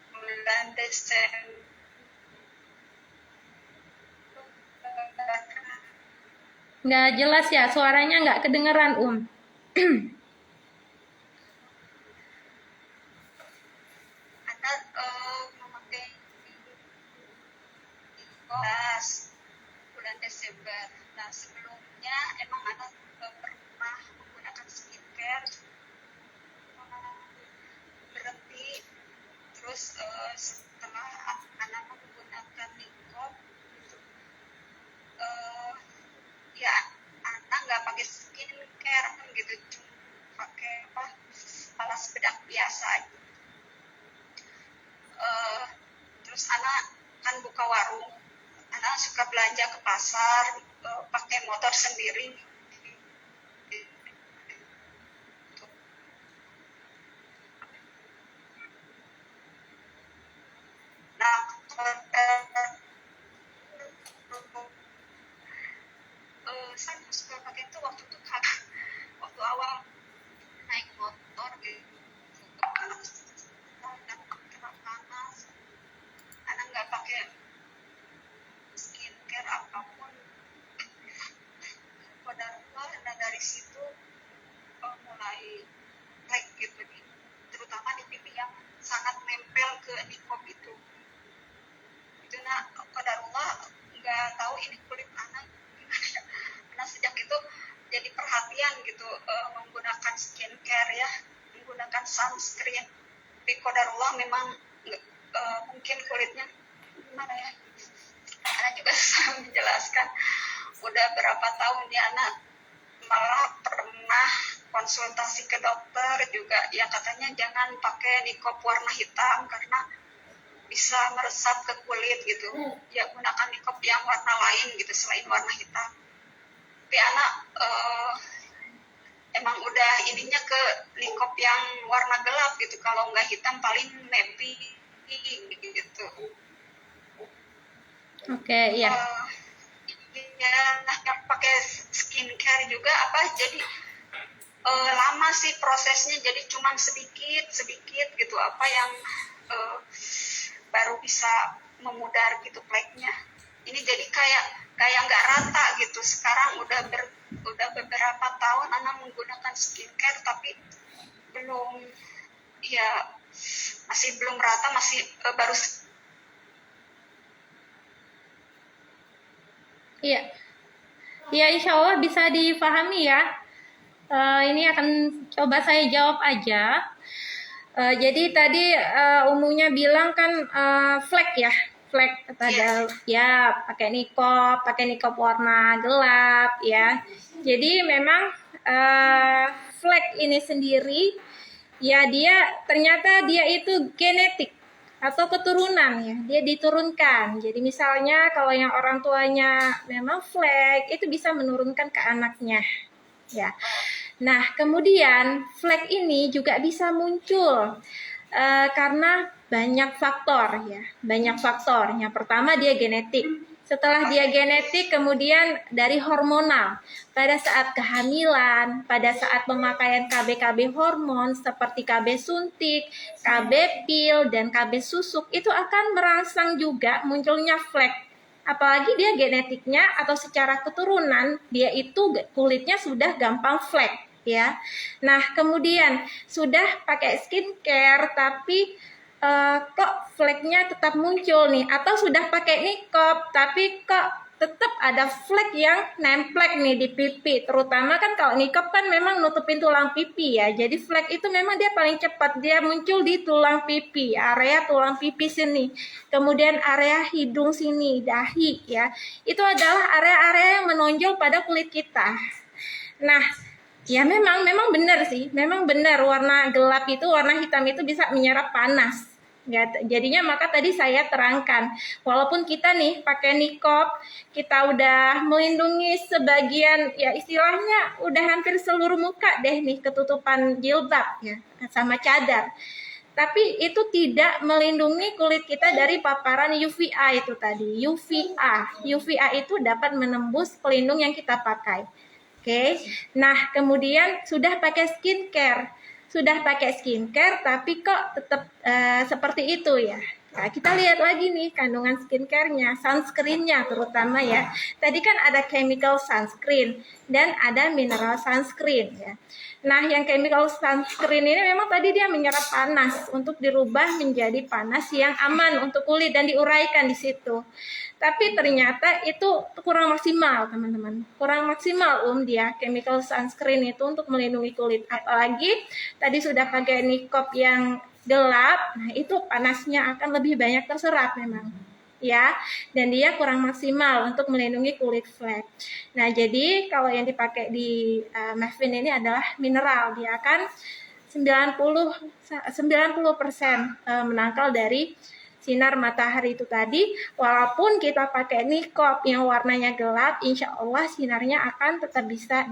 bulan Desember. Nggak jelas ya, suaranya nggak kedengeran, Anak memakai niqab bulan Desember. Nah sebelumnya emang anak pernah menggunakan skincare, berhenti, terus setelah anak menggunakan niqab gitu, ya anak nggak pakai skincare gitu, cuma pakai alas bedak biasa aja. Terus anak kan buka warung, anak suka belanja ke pasar, pakai motor sendiri. Nah, saya suka pakai itu waktu itu waktu awal naik motor gitu, kena panas, anak nggak pakai skincare apapun. Padahal dan dari situ mulai flek gitu nih, terutama di pipi yang sangat nempel ke niqab itu. Itu qadarullah nggak tahu ini kulit anak gimana ya. Nah sejak itu jadi perhatian gitu, menggunakan skincare ya, menggunakan sunscreen. Tapi qadarullah memang mungkin kulitnya gimana ya, anak juga susah menjelaskan. Udah berapa tahun ya anak malah pernah konsultasi ke dokter juga, ya katanya jangan pakai niqab warna hitam karena bisa meresap ke kulit gitu, ya gunakan niqab yang warna lain gitu selain warna hitam. Tapi anak emang udah ininya ke niqab yang warna gelap gitu, kalau nggak hitam paling navy gitu. Oke, iya. Ya yang pakai skincare juga jadi lama sih prosesnya, jadi cuman sedikit gitu apa yang baru bisa memudar gitu fleknya. Ini jadi kayak nggak rata gitu. Sekarang udah beberapa tahun anak menggunakan skincare tapi belum, ya masih belum rata, masih baru. Iya. Ya, insya Allah bisa dipahami ya. Ini akan coba saya jawab aja. Jadi tadi umumnya bilang kan flek ya, flek pada ya pakai niqab warna gelap ya. Jadi memang flek ini sendiri ya ternyata dia itu genetik atau keturunan ya, dia diturunkan. Jadi misalnya kalau yang orang tuanya memang flek, itu bisa menurunkan ke anaknya ya. Nah kemudian flek ini juga bisa muncul karena banyak faktor ya, banyak faktor. Yang pertama dia genetik. Setelah dia genetik, kemudian dari hormonal. Pada saat kehamilan, pada saat pemakaian KB hormon seperti KB suntik, KB pil, dan KB susuk, itu akan merangsang juga munculnya flek. Apalagi dia genetiknya atau secara keturunan, dia itu kulitnya sudah gampang flek ya. Nah, kemudian sudah pakai skincare tapi kok fleknya tetap muncul nih, atau sudah pakai niqab tapi kok tetap ada flek yang nemplek nih di pipi, terutama kan kalau niqab kan memang nutupin tulang pipi ya, jadi flek itu memang dia paling cepat dia muncul di tulang pipi, area tulang pipi sini, kemudian area hidung sini, dahi ya, itu adalah area-area yang menonjol pada kulit kita. Nah ya memang benar sih, memang benar warna gelap itu, warna hitam itu bisa menyerap panas Ya, jadinya maka tadi saya terangkan, walaupun kita nih pakai niqab, kita udah melindungi sebagian, ya istilahnya udah hampir seluruh muka deh nih ketutupan jilbab ya sama cadar. Tapi itu tidak melindungi kulit kita dari paparan UVA itu tadi. UVA itu dapat menembus pelindung yang kita pakai. Oke. Nah, kemudian sudah pakai skincare. Tapi kok tetap seperti itu ya. Nah, kita lihat lagi nih kandungan skincare-nya, sunscreen-nya terutama ya. Tadi kan ada chemical sunscreen dan ada mineral sunscreen ya. Nah, yang chemical sunscreen ini memang tadi dia menyerap panas untuk dirubah menjadi panas yang aman untuk kulit dan diuraikan di situ. Tapi ternyata itu kurang maksimal, teman-teman. Kurang maksimal dia chemical sunscreen itu untuk melindungi kulit. Apalagi tadi sudah pakai niqab yang gelap, nah itu panasnya akan lebih banyak terserap memang. Ya, dan dia kurang maksimal untuk melindungi kulit flek. Nah, jadi kalau yang dipakai di Mavin ini adalah mineral, dia akan 90% menangkal dari sinar matahari itu tadi. Walaupun kita pakai niqab yang warnanya gelap, insya Allah sinarnya akan tetap bisa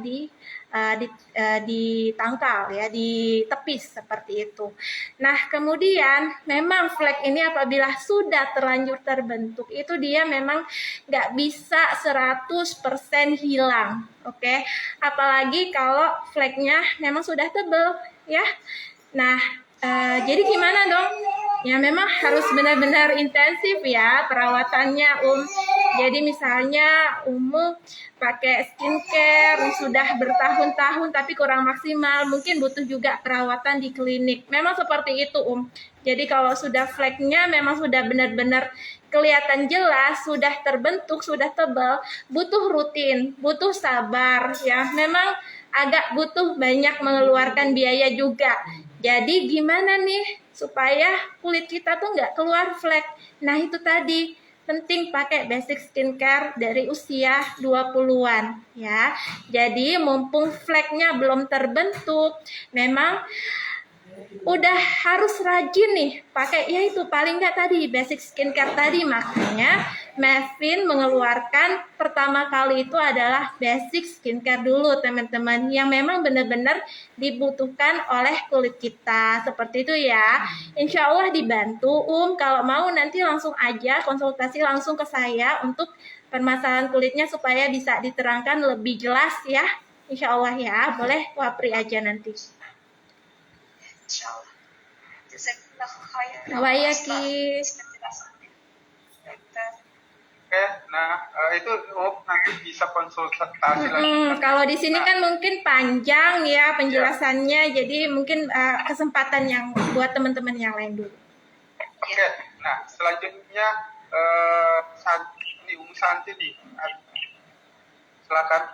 ditangkal ya, ditepis seperti itu. Nah, kemudian memang flek ini apabila sudah terlanjur terbentuk itu dia memang nggak bisa 100% hilang, oke? Apalagi kalau fleknya memang sudah tebal ya. Nah, jadi gimana dong? Ya memang harus benar-benar intensif ya perawatannya Jadi misalnya pakai skincare sudah bertahun-tahun tapi kurang maksimal, mungkin butuh juga perawatan di klinik. Memang seperti itu Jadi kalau sudah fleknya memang sudah benar-benar kelihatan jelas, sudah terbentuk, sudah tebal, butuh rutin, butuh sabar ya. Memang agak butuh banyak mengeluarkan biaya juga. Jadi gimana nih supaya kulit kita tuh nggak keluar flek? Nah itu tadi, penting pakai basic skincare dari usia 20-an ya. Jadi mumpung fleknya belum terbentuk, memang udah harus rajin nih pakai, ya itu paling nggak tadi basic skincare tadi. Makanya Mavin mengeluarkan pertama kali itu adalah basic skincare dulu teman-teman, yang memang benar-benar dibutuhkan oleh kulit kita seperti itu ya. Insya Allah dibantu kalau mau nanti langsung aja konsultasi langsung ke saya untuk permasalahan kulitnya supaya bisa diterangkan lebih jelas ya. Insya Allah ya, boleh wapri aja nanti. Insyaallah. Jazakallahu khairan. Wayaki. Oke, nah itu nanti bisa konsultasi lagi. Kalau di sini kan mungkin panjang ya penjelasannya, jadi mungkin kesempatan yang buat teman-teman yang lain dulu. Oke, nah selanjutnya Santi nih, silakan.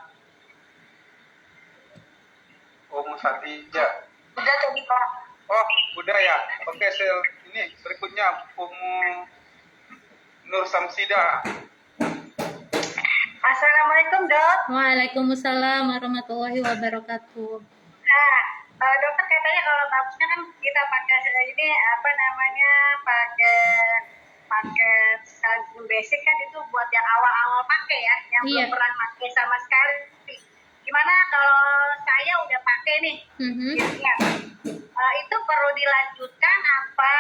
Santi ya. Udah tadi Pak. Oh, udah ya. Oke, ini berikutnya Nur Samsida. Assalamualaikum dok. Waalaikumsalam warahmatullahi wabarakatuh. Nah, dokter katanya kalau bagusnya kan kita pakai ini pakai sabun basic kan itu buat yang awal-awal pakai ya, yang belum pernah pakai sama sekali. Gimana kalau saya udah pakai nih? Itu perlu dilanjutkan apa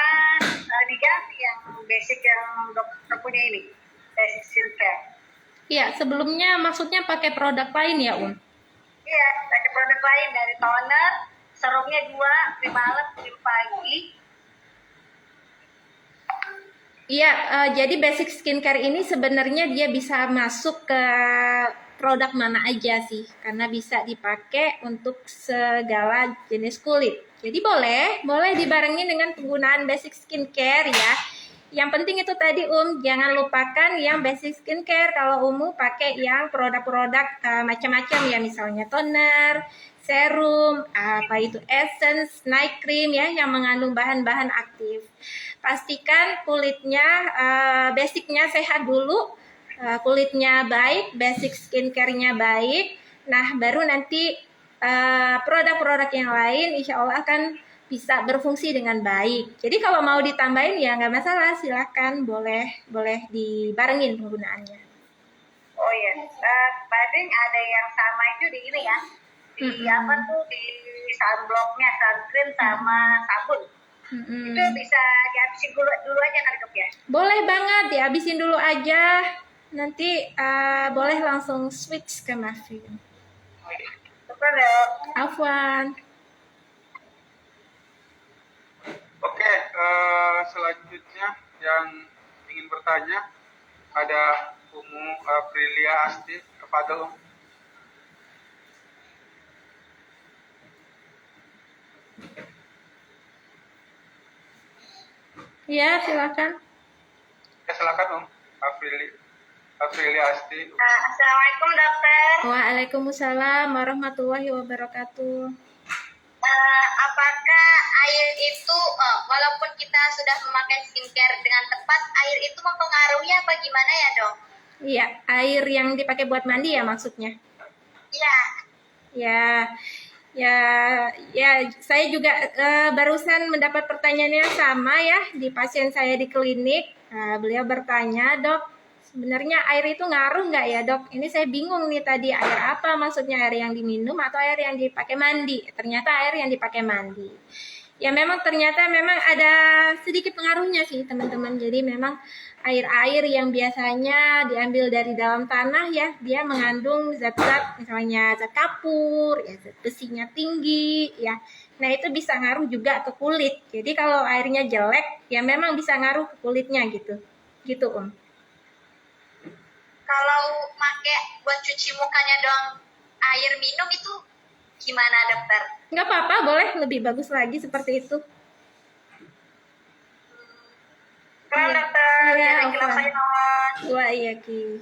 diganti yang basic yang dokter punya ini, basic skincare? Iya, sebelumnya maksudnya pakai produk lain ya Iya, pakai produk lain dari toner, serumnya 2, krim malam, krim pagi. Iya, jadi basic skincare ini sebenarnya dia bisa masuk ke produk mana aja sih, karena bisa dipakai untuk segala jenis kulit. Jadi boleh dibarengin dengan penggunaan basic skincare ya. Yang penting itu tadi jangan lupakan yang basic skincare. Kalau pakai yang produk-produk macam-macam ya, misalnya toner, serum, essence, night cream ya, yang mengandung bahan-bahan aktif. Pastikan kulitnya basicnya sehat dulu, kulitnya baik, basic skincare-nya baik. Nah, baru nanti produk-produk yang lain insya Allah akan bisa berfungsi dengan baik. Jadi kalau mau ditambahin ya nggak masalah, silakan, boleh dibarengin penggunaannya. Oh iya, paling ada yang sama itu di ini ya, di apa tuh, di sunblocknya, sunscreen sama sabun. Itu bisa dihabisin dulu aja kan dok ya? Boleh banget, dihabisin dulu aja. Nanti boleh langsung switch ke muffin. Betul dok. Afwan. Oke, selanjutnya yang ingin bertanya ada Umu Aprilia Asti kepada Ya, silakan. silakan Aprilia Asti. Assalamualaikum dokter. Waalaikumsalam warahmatullahi wabarakatuh. Apakah air itu, walaupun kita sudah memakai skincare dengan tepat, air itu mempengaruhi apa gimana ya dok? Iya, air yang dipakai buat mandi ya maksudnya? Iya. Ya, saya juga barusan mendapat pertanyaan yang sama ya di pasien saya di klinik. Beliau bertanya, dok, sebenarnya air itu ngaruh nggak ya dok? Ini saya bingung nih tadi, air apa maksudnya, air yang diminum atau air yang dipakai mandi? Ternyata air yang dipakai mandi. Ya memang ternyata memang ada sedikit pengaruhnya sih teman-teman. Jadi memang air-air yang biasanya diambil dari dalam tanah ya, dia mengandung zat-zat misalnya zat kapur, ya zat besinya tinggi ya. Nah itu bisa ngaruh juga ke kulit. Jadi kalau airnya jelek ya memang bisa ngaruh ke kulitnya gitu. Gitu Om. Kalau pakai buat cuci mukanya doang air minum itu gimana dokter? Nggak apa-apa, boleh lebih bagus lagi seperti itu. Kalau dokter, Wah iya Ki.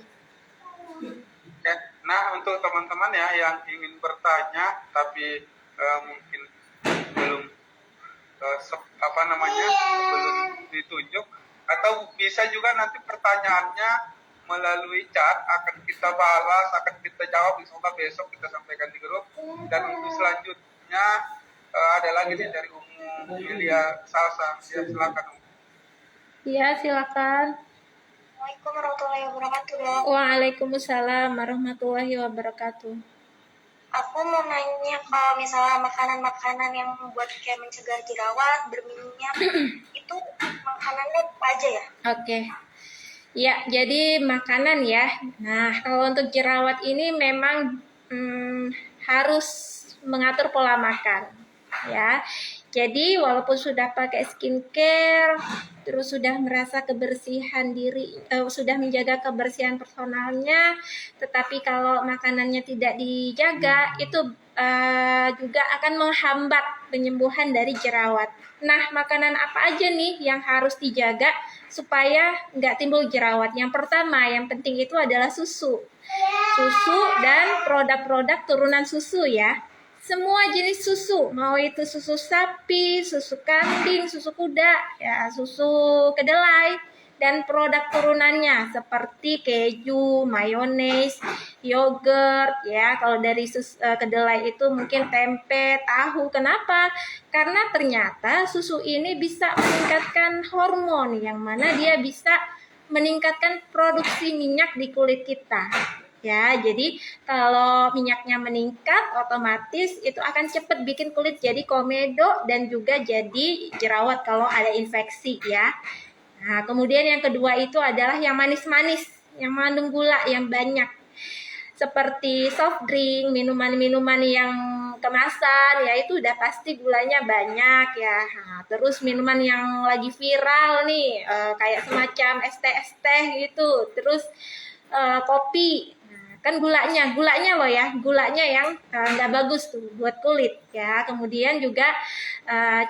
Ya, nah untuk teman-teman ya yang ingin bertanya tapi mungkin belum belum ditunjuk, atau bisa juga nanti pertanyaannya melalui chat akan kita balas, akan kita jawab, semoga besok kita sampaikan di grup. Dan untuk selanjutnya ada lagi nih dari Umu Yulia Salsa. Ya, silakan Umu. Iya silakan. Assalamualaikum warahmatullahi wabarakatuh dok. Waalaikumsalam warahmatullahi wabarakatuh. Aku mau nanya, kalau misalnya makanan-makanan yang membuat kayak mencegah jerawat, berminyak, itu makanannya apa aja ya? Oke. Ya, jadi makanan ya. Nah, kalau untuk jerawat ini memang harus mengatur pola makan, ya. Jadi walaupun sudah pakai skincare, terus sudah merasa kebersihan diri, sudah menjaga kebersihan personalnya, tetapi kalau makanannya tidak dijaga, itu juga akan menghambat penyembuhan dari jerawat. Nah, makanan apa aja nih yang harus dijaga supaya nggak timbul jerawat? Yang pertama, yang penting itu adalah susu. Susu dan produk-produk turunan susu ya. Semua jenis susu, mau itu susu sapi, susu kambing, susu kuda, ya susu kedelai, dan produk turunannya seperti keju, mayones, yogurt, ya. Kalau dari kedelai itu mungkin tempe, tahu. Kenapa? Karena ternyata susu ini bisa meningkatkan hormon, yang mana dia bisa meningkatkan produksi minyak di kulit kita. Ya, jadi kalau minyaknya meningkat, otomatis itu akan cepat bikin kulit jadi komedo dan juga jadi jerawat kalau ada infeksi ya. Nah, kemudian yang kedua itu adalah yang manis-manis, yang mengandung gula yang banyak. Seperti soft drink, minuman-minuman yang kemasan, ya itu udah pasti gulanya banyak ya. Nah, terus minuman yang lagi viral nih, kayak semacam es teh gitu. Terus kopi. Kan gulanya loh ya, gulanya yang nggak bagus tuh buat kulit ya. Kemudian juga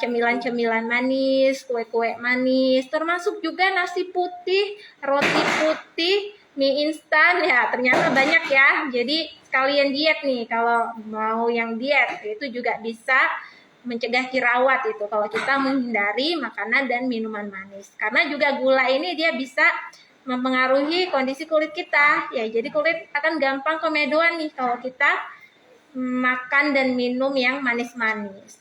cemilan-cemilan manis, kue-kue manis, termasuk juga nasi putih, roti putih, mie instan ya, ternyata banyak ya. Jadi sekalian diet nih, kalau mau yang diet itu juga bisa mencegah jerawat itu kalau kita menghindari makanan dan minuman manis. Karena juga gula ini dia bisa mempengaruhi kondisi kulit kita ya, jadi kulit akan gampang komedoan nih kalau kita makan dan minum yang manis-manis.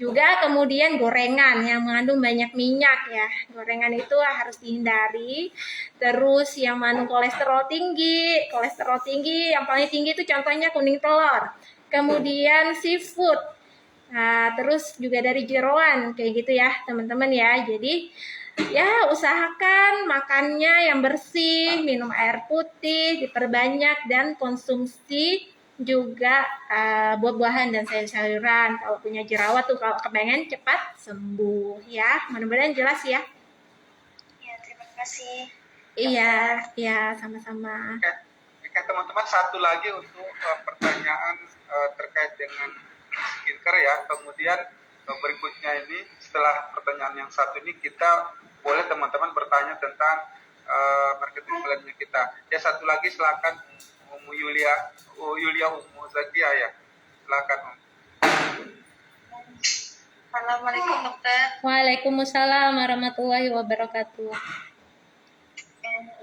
Juga kemudian gorengan yang mengandung banyak minyak ya. Gorengan itu harus dihindari. Terus yang mengandung kolesterol tinggi yang paling tinggi itu contohnya kuning telur. Kemudian seafood. Nah, terus juga dari jeroan kayak gitu ya, teman-teman ya. Jadi ya usahakan makannya yang bersih, minum air putih, diperbanyak dan konsumsi juga buah-buahan dan sayur-sayuran. Kalau punya jerawat tuh kalau kepengen cepat sembuh ya. Mudah-mudahan jelas ya. Ya, terima kasih. Iya, iya sama-sama. Oke, teman-teman, satu lagi untuk pertanyaan terkait dengan skincare ya. Kemudian berikutnya ini setelah pertanyaan yang satu ini kita boleh teman-teman bertanya tentang marketing plan-nya kita. Ya, satu lagi silakan Umu Yulia Umu Zakia ya. Silakan Om. Assalamualaikum dokter. Waalaikumsalam warahmatullahi wabarakatuh.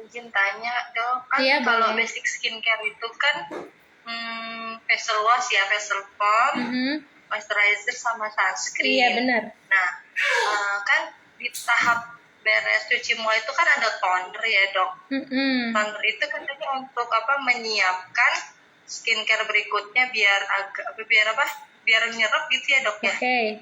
Izin tanya dok, kan Iya, kalau boleh. basic skincare itu kan facial wash ya, facial foam, moisturizer sama sunscreen. Iya benar. Nah, kan di tahap beres cuci muka itu kan ada toner ya dok. Toner itu katanya untuk menyiapkan skincare berikutnya biar nyerap gitu ya dok ya. Oke.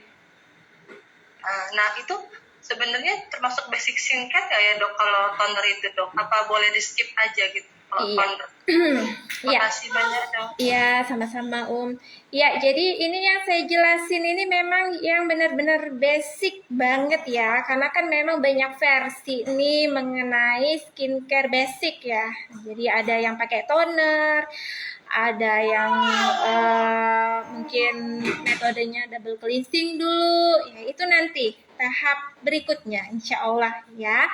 Nah itu sebenarnya termasuk basic skincare nggak ya dok kalau toner itu dok? Apa boleh di skip aja gitu kalau Iya. toner? Iya. Makasih banyak dok. Iya, sama-sama Ya, jadi ini yang saya jelasin ini memang yang benar-benar basic banget ya. Karena kan memang banyak versi nih mengenai skincare basic ya. Jadi ada yang pakai toner, ada yang mungkin metodenya double cleansing dulu. Ya, itu nanti tahap berikutnya insya Allah ya.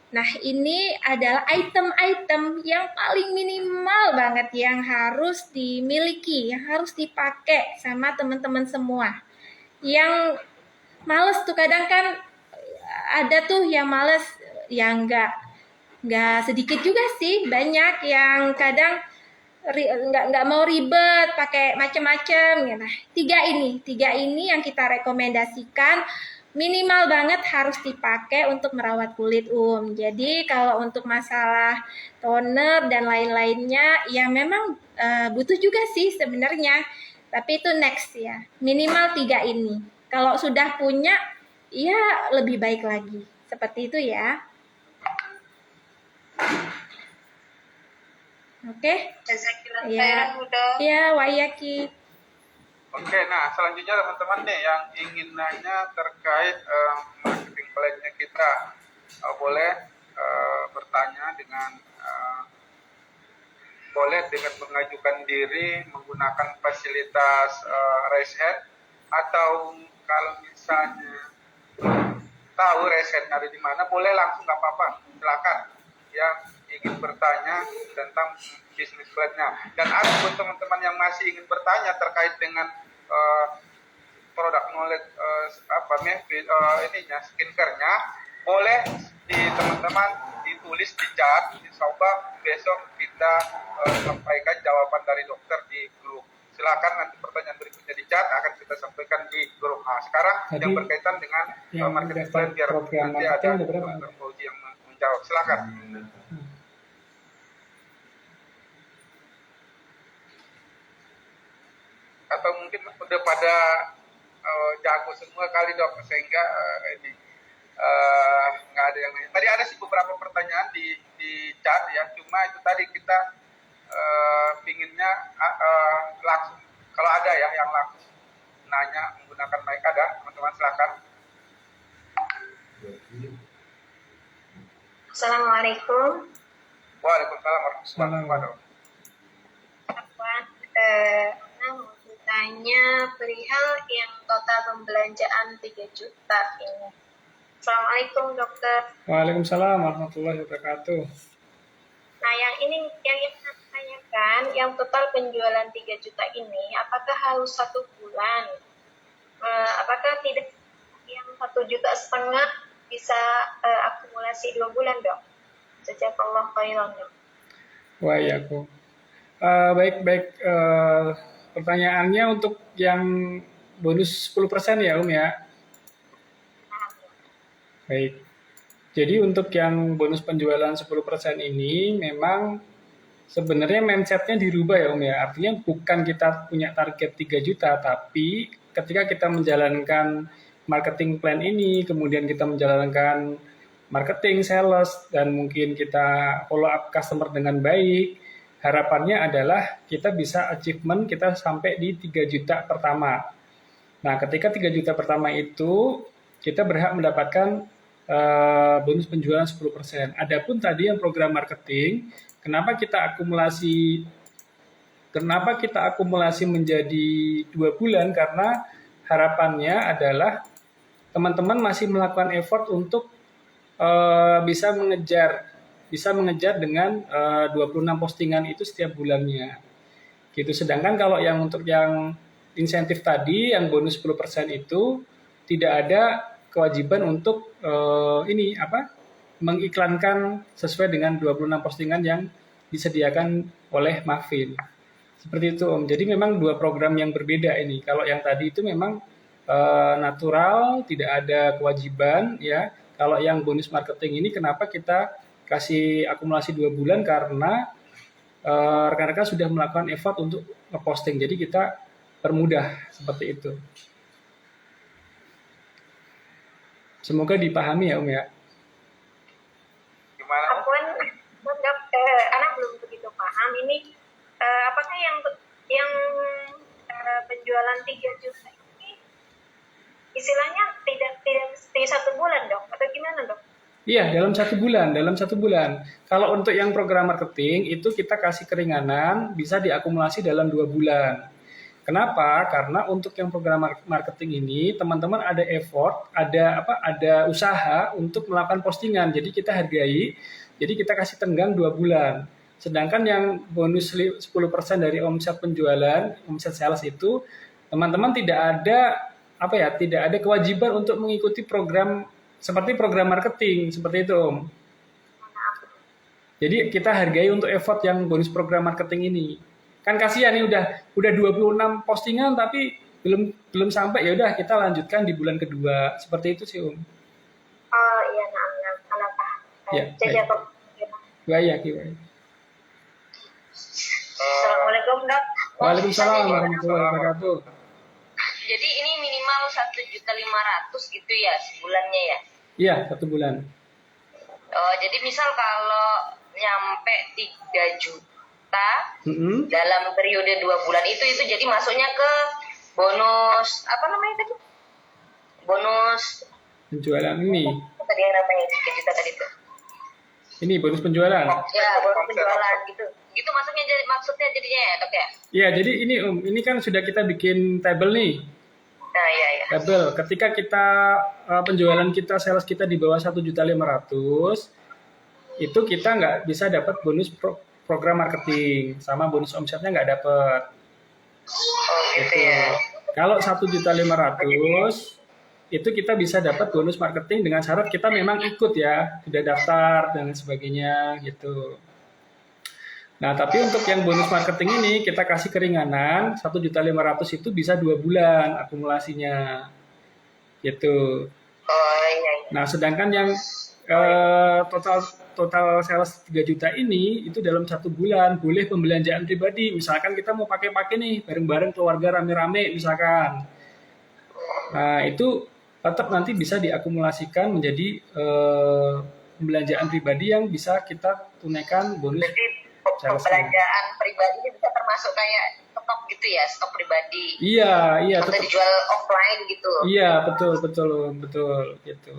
Nah, ini adalah item-item yang paling minimal banget yang harus dimiliki, yang harus dipakai sama teman-teman semua. Yang males tuh kadang kan ada tuh yang males, yang nggak sedikit juga sih, banyak yang kadang nggak mau ribet pakai macam-macam. Nah, tiga ini yang kita rekomendasikan minimal banget harus dipakai untuk merawat kulit Jadi kalau untuk masalah toner dan lain-lainnya ya memang butuh juga sih sebenarnya. Tapi itu next ya. Minimal 3 ini. Kalau sudah punya ya lebih baik lagi. Seperti itu ya. Oke. Jazakallah Ya. khairan dok. Ya, wayaki. Oke, nah selanjutnya teman-teman nih yang ingin nanya terkait marketing plan-nya kita, boleh bertanya boleh dengan mengajukan diri menggunakan fasilitas raise hand, atau kalau misalnya tahu raise hand ada di mana, boleh langsung, nggak apa-apa, silakan yang ingin bertanya tentang bisnis plan-nya. Dan ada buat teman-teman yang masih ingin bertanya terkait dengan produk knowledge skincare-nya, boleh teman-teman ditulis di chat. Insyaallah besok kita sampaikan jawaban dari dokter di grup. Silakan nanti pertanyaan berikutnya di chat akan kita sampaikan di grup. Nah, sekarang Tadi yang berkaitan dengan marketing plan, biar program nanti ada marketing berapa? Dr. Fauzi yang menjawab. Silakan. Atau mungkin udah pada jago semua kali dok, sehingga ini nggak ada yang nanya. Tadi ada sih beberapa pertanyaan di chat ya, cuma itu tadi kita pinginnya langsung, kalau ada ya yang langsung nanya menggunakan mic, ada teman-teman, silakan. Assalamualaikum. Waalaikumsalam warahmatullahi wabarakatuh. Mau bertanya perihal yang total pembelanjaan 3 juta ini. Assalamualaikum dokter. Waalaikumsalam warahmatullahi wabarakatuh. Nah, yang saya tanyakan, yang total penjualan 3 juta ini, apakah harus 1 bulan? Apakah tidak yang 1,5 juta bisa akumulasi 2 bulan, dok? Jazakallah khairan, dok. Wah, ya aku. Baik. Pertanyaannya untuk yang bonus 10% ya Om ya. Baik. Jadi untuk yang bonus penjualan 10% ini memang sebenarnya mindset-nya dirubah ya Om ya. Artinya bukan kita punya target 3 juta, tapi ketika kita menjalankan marketing plan ini, kemudian kita menjalankan marketing, sales, dan mungkin kita follow up customer dengan baik, harapannya adalah kita bisa achievement kita sampai di 3 juta pertama. Nah, ketika 3 juta pertama itu, kita berhak mendapatkan bonus penjualan 10%. Adapun tadi yang program marketing, kenapa kita akumulasi menjadi 2 bulan? Karena harapannya adalah teman-teman masih melakukan effort untuk bisa mengejar dengan 26 postingan itu setiap bulannya. Gitu. Sedangkan kalau yang untuk yang insentif tadi, yang bonus 10% itu tidak ada kewajiban untuk mengiklankan sesuai dengan 26 postingan yang disediakan oleh Mavin. Seperti itu Om. Jadi memang 2 program yang berbeda ini. Kalau yang tadi itu memang natural, tidak ada kewajiban ya. Kalau yang bonus marketing ini kenapa kita kasih akumulasi 2 bulan? Karena rekan-rekan sudah melakukan effort untuk ngeposting. Jadi kita permudah seperti itu. Semoga dipahami ya Om ya. Gimana? Anak belum begitu paham ini apakah yang penjualan 3 juta ini istilahnya tidak di 1 bulan dok atau gimana dok? Iya, dalam 1 bulan. Kalau untuk yang program marketing itu kita kasih keringanan bisa diakumulasi dalam 2 bulan. Kenapa? Karena untuk yang program marketing ini teman-teman ada effort, ada usaha untuk melakukan postingan. Jadi kita hargai, jadi kita kasih tenggang 2 bulan. Sedangkan yang bonus 10% dari omset penjualan, omset sales itu teman-teman tidak ada kewajiban untuk mengikuti program seperti program marketing, seperti itu Om. Jadi kita hargai untuk effort yang bonus program marketing ini. Kan kasihan nih udah 26 postingan tapi belum sampai, ya udah kita lanjutkan di bulan kedua. Seperti itu sih Om. Oh iya, kenapa? Ya, Jadi apa? Baik. Assalamualaikum dok. Waalaikumsalam warahmatullahi wabarakatuh. Jadi ini minimal 1.500.000 gitu ya sebulannya ya? Iya, 1 bulan. Jadi misal kalau nyampe 3 juta dalam periode 2 bulan itu jadi masuknya ke bonus apa namanya tadi? Bonus Penjualan ini. tadi yang namanya 3 juta tadi tuh. Ini bonus penjualan. Ya, bonus penjualan gitu. Gitu maksudnya jadinya ya, Dok ya? Iya, jadi ini Om, ini kan sudah kita bikin tabel nih. Nah, iya. Tabel. Ketika kita penjualan kita, sales kita di bawah 1.500.000, itu kita nggak bisa dapat bonus program marketing, sama bonus omsetnya nggak dapat. Oh, gitu ya. Kalau 1.500.000 itu kita bisa dapat bonus marketing dengan syarat kita memang ikut ya, sudah daftar dan sebagainya gitu. Nah, tapi untuk yang bonus marketing ini kita kasih keringanan 1.500.000 itu bisa 2 bulan akumulasinya gitu. Oh iya. Nah, sedangkan yang total sales 3 juta ini itu dalam 1 bulan boleh pembelanjaan pribadi. Misalkan kita mau pakai nih bareng-bareng keluarga rame-rame misalkan. Nah, itu tetap nanti bisa diakumulasikan menjadi pembelanjaan pribadi yang bisa kita tunaikan bonus. Jadi pembelanjaan pribadi ini bisa termasuk kayak stok gitu ya, stok pribadi. Iya. Atau dijual offline gitu. Iya, betul gitu.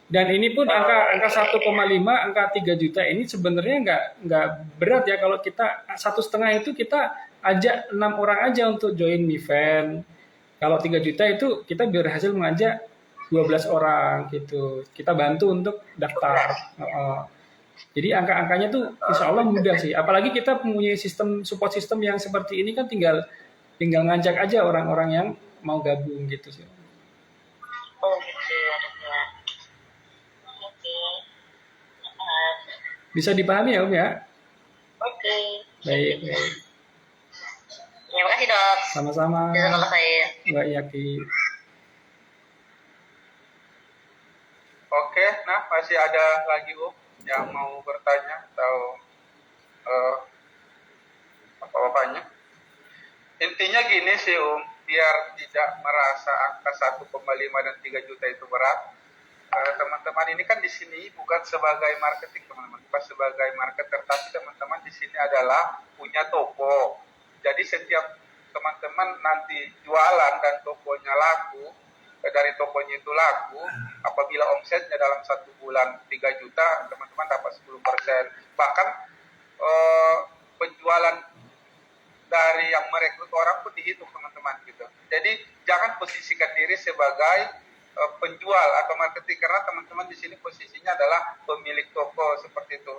Dan ini pun angka 1,5, angka 3 juta ini sebenarnya nggak berat ya. Kalau kita 1,5 itu kita ajak 6 orang aja untuk join event. Kalau 3 juta itu kita berhasil mengajak 12 orang gitu. Kita bantu untuk daftar. Jadi angka-angkanya tuh insya Allah mudah sih. Apalagi kita mempunyai support system yang seperti ini kan tinggal ngajak aja orang-orang yang mau gabung gitu sih. Oh gitu ya. Oke. Bisa dipahami ya Om ya? Oke. Baik. Ya Terima kasih dok. Sama-sama, Jazakallah khair. Mbak Yaki. Oke, nah masih ada lagi yang mau bertanya atau apa-apanya. Intinya gini sih biar tidak merasa angka 1,5 dan 3 juta itu berat. Teman-teman ini kan di sini bukan sebagai marketing teman-teman, bukan sebagai marketer, tapi teman-teman di sini adalah punya toko. Jadi setiap teman-teman nanti jualan dan tokonya laku, dari tokonya itu laku, apabila omsetnya dalam 1 bulan 3 juta, teman-teman dapat 10%. Bahkan penjualan dari yang merekrut orang pun dihitung teman-teman gitu. Jadi jangan posisikan diri sebagai penjual atau marketing, karena teman-teman di sini posisinya adalah pemilik toko seperti itu.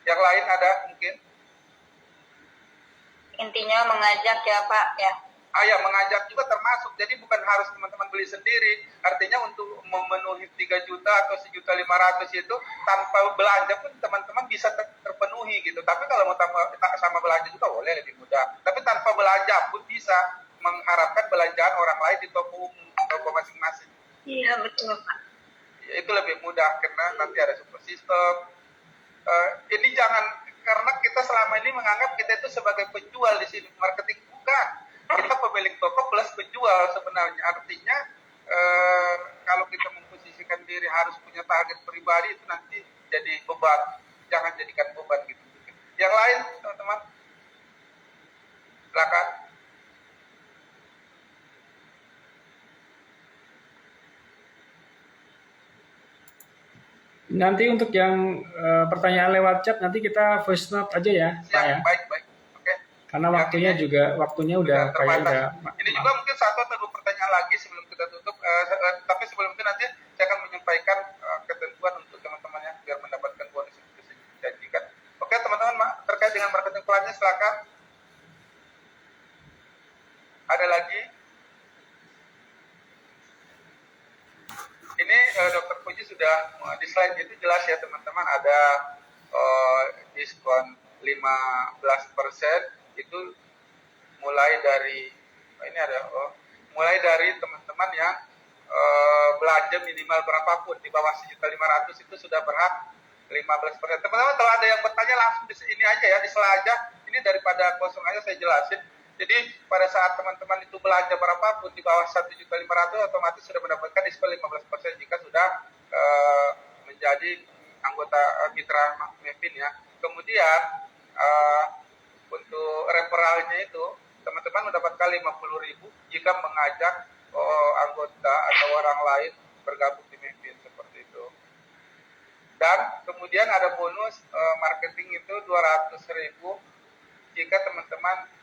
Yang lain ada mungkin? Intinya mengajak ya Pak ya. Ya, mengajak juga termasuk. Jadi bukan harus teman-teman beli sendiri. Artinya untuk memenuhi 3 juta atau 1.500.000 itu tanpa belanja pun teman-teman bisa terpenuhi gitu. Tapi kalau mau sama belanja juga boleh, lebih mudah. Tapi tanpa belanja pun bisa mengharapkan belanjaan orang lain di toko umum, toko masing-masing. Iya betul Pak. Itu lebih mudah karena nanti ada super system. Ini jangan, karena kita selama ini menganggap kita itu sebagai penjual di sini, marketing bukan. Kita pemilik toko plus penjual sebenarnya. Artinya kalau kita memposisikan diri harus punya target pribadi, itu nanti jadi beban. Jangan jadikan beban gitu. Yang lain teman-teman, silakan. Nanti untuk yang pertanyaan lewat chat nanti kita voice note aja ya, Pak ya. Baik. Oke. Karena waktunya udah kayak udah. Ini juga mungkin 1 atau 2 pertanyaan lagi sebelum kita tutup. Tapi sebelum itu nanti saya akan menyampaikan ketentuan untuk teman-teman ya, biar mendapatkan bonus yang dijanjikan. Oke teman-teman, terkait dengan marketing plannya silakan. Ada lagi? Ini Dr. Puji sudah di slide itu jelas ya teman-teman, ada diskon 15% itu mulai dari mulai dari teman-teman yang belanja minimal berapapun di bawah 1.500.000 itu sudah berhak 15%. Teman-teman kalau ada yang bertanya langsung di sini aja ya, di slide aja. Ini daripada kosong aja saya jelasin. Jadi pada saat teman-teman itu belanja berapapun di bawah 1.500.000 otomatis sudah mendapatkan diskon 15% jika sudah menjadi anggota mitra Mevin ya. Kemudian untuk referralnya itu teman-teman mendapatkan 50.000 jika mengajak anggota atau orang lain bergabung di Mevin seperti itu. Dan kemudian ada bonus marketing itu 200.000 jika teman-teman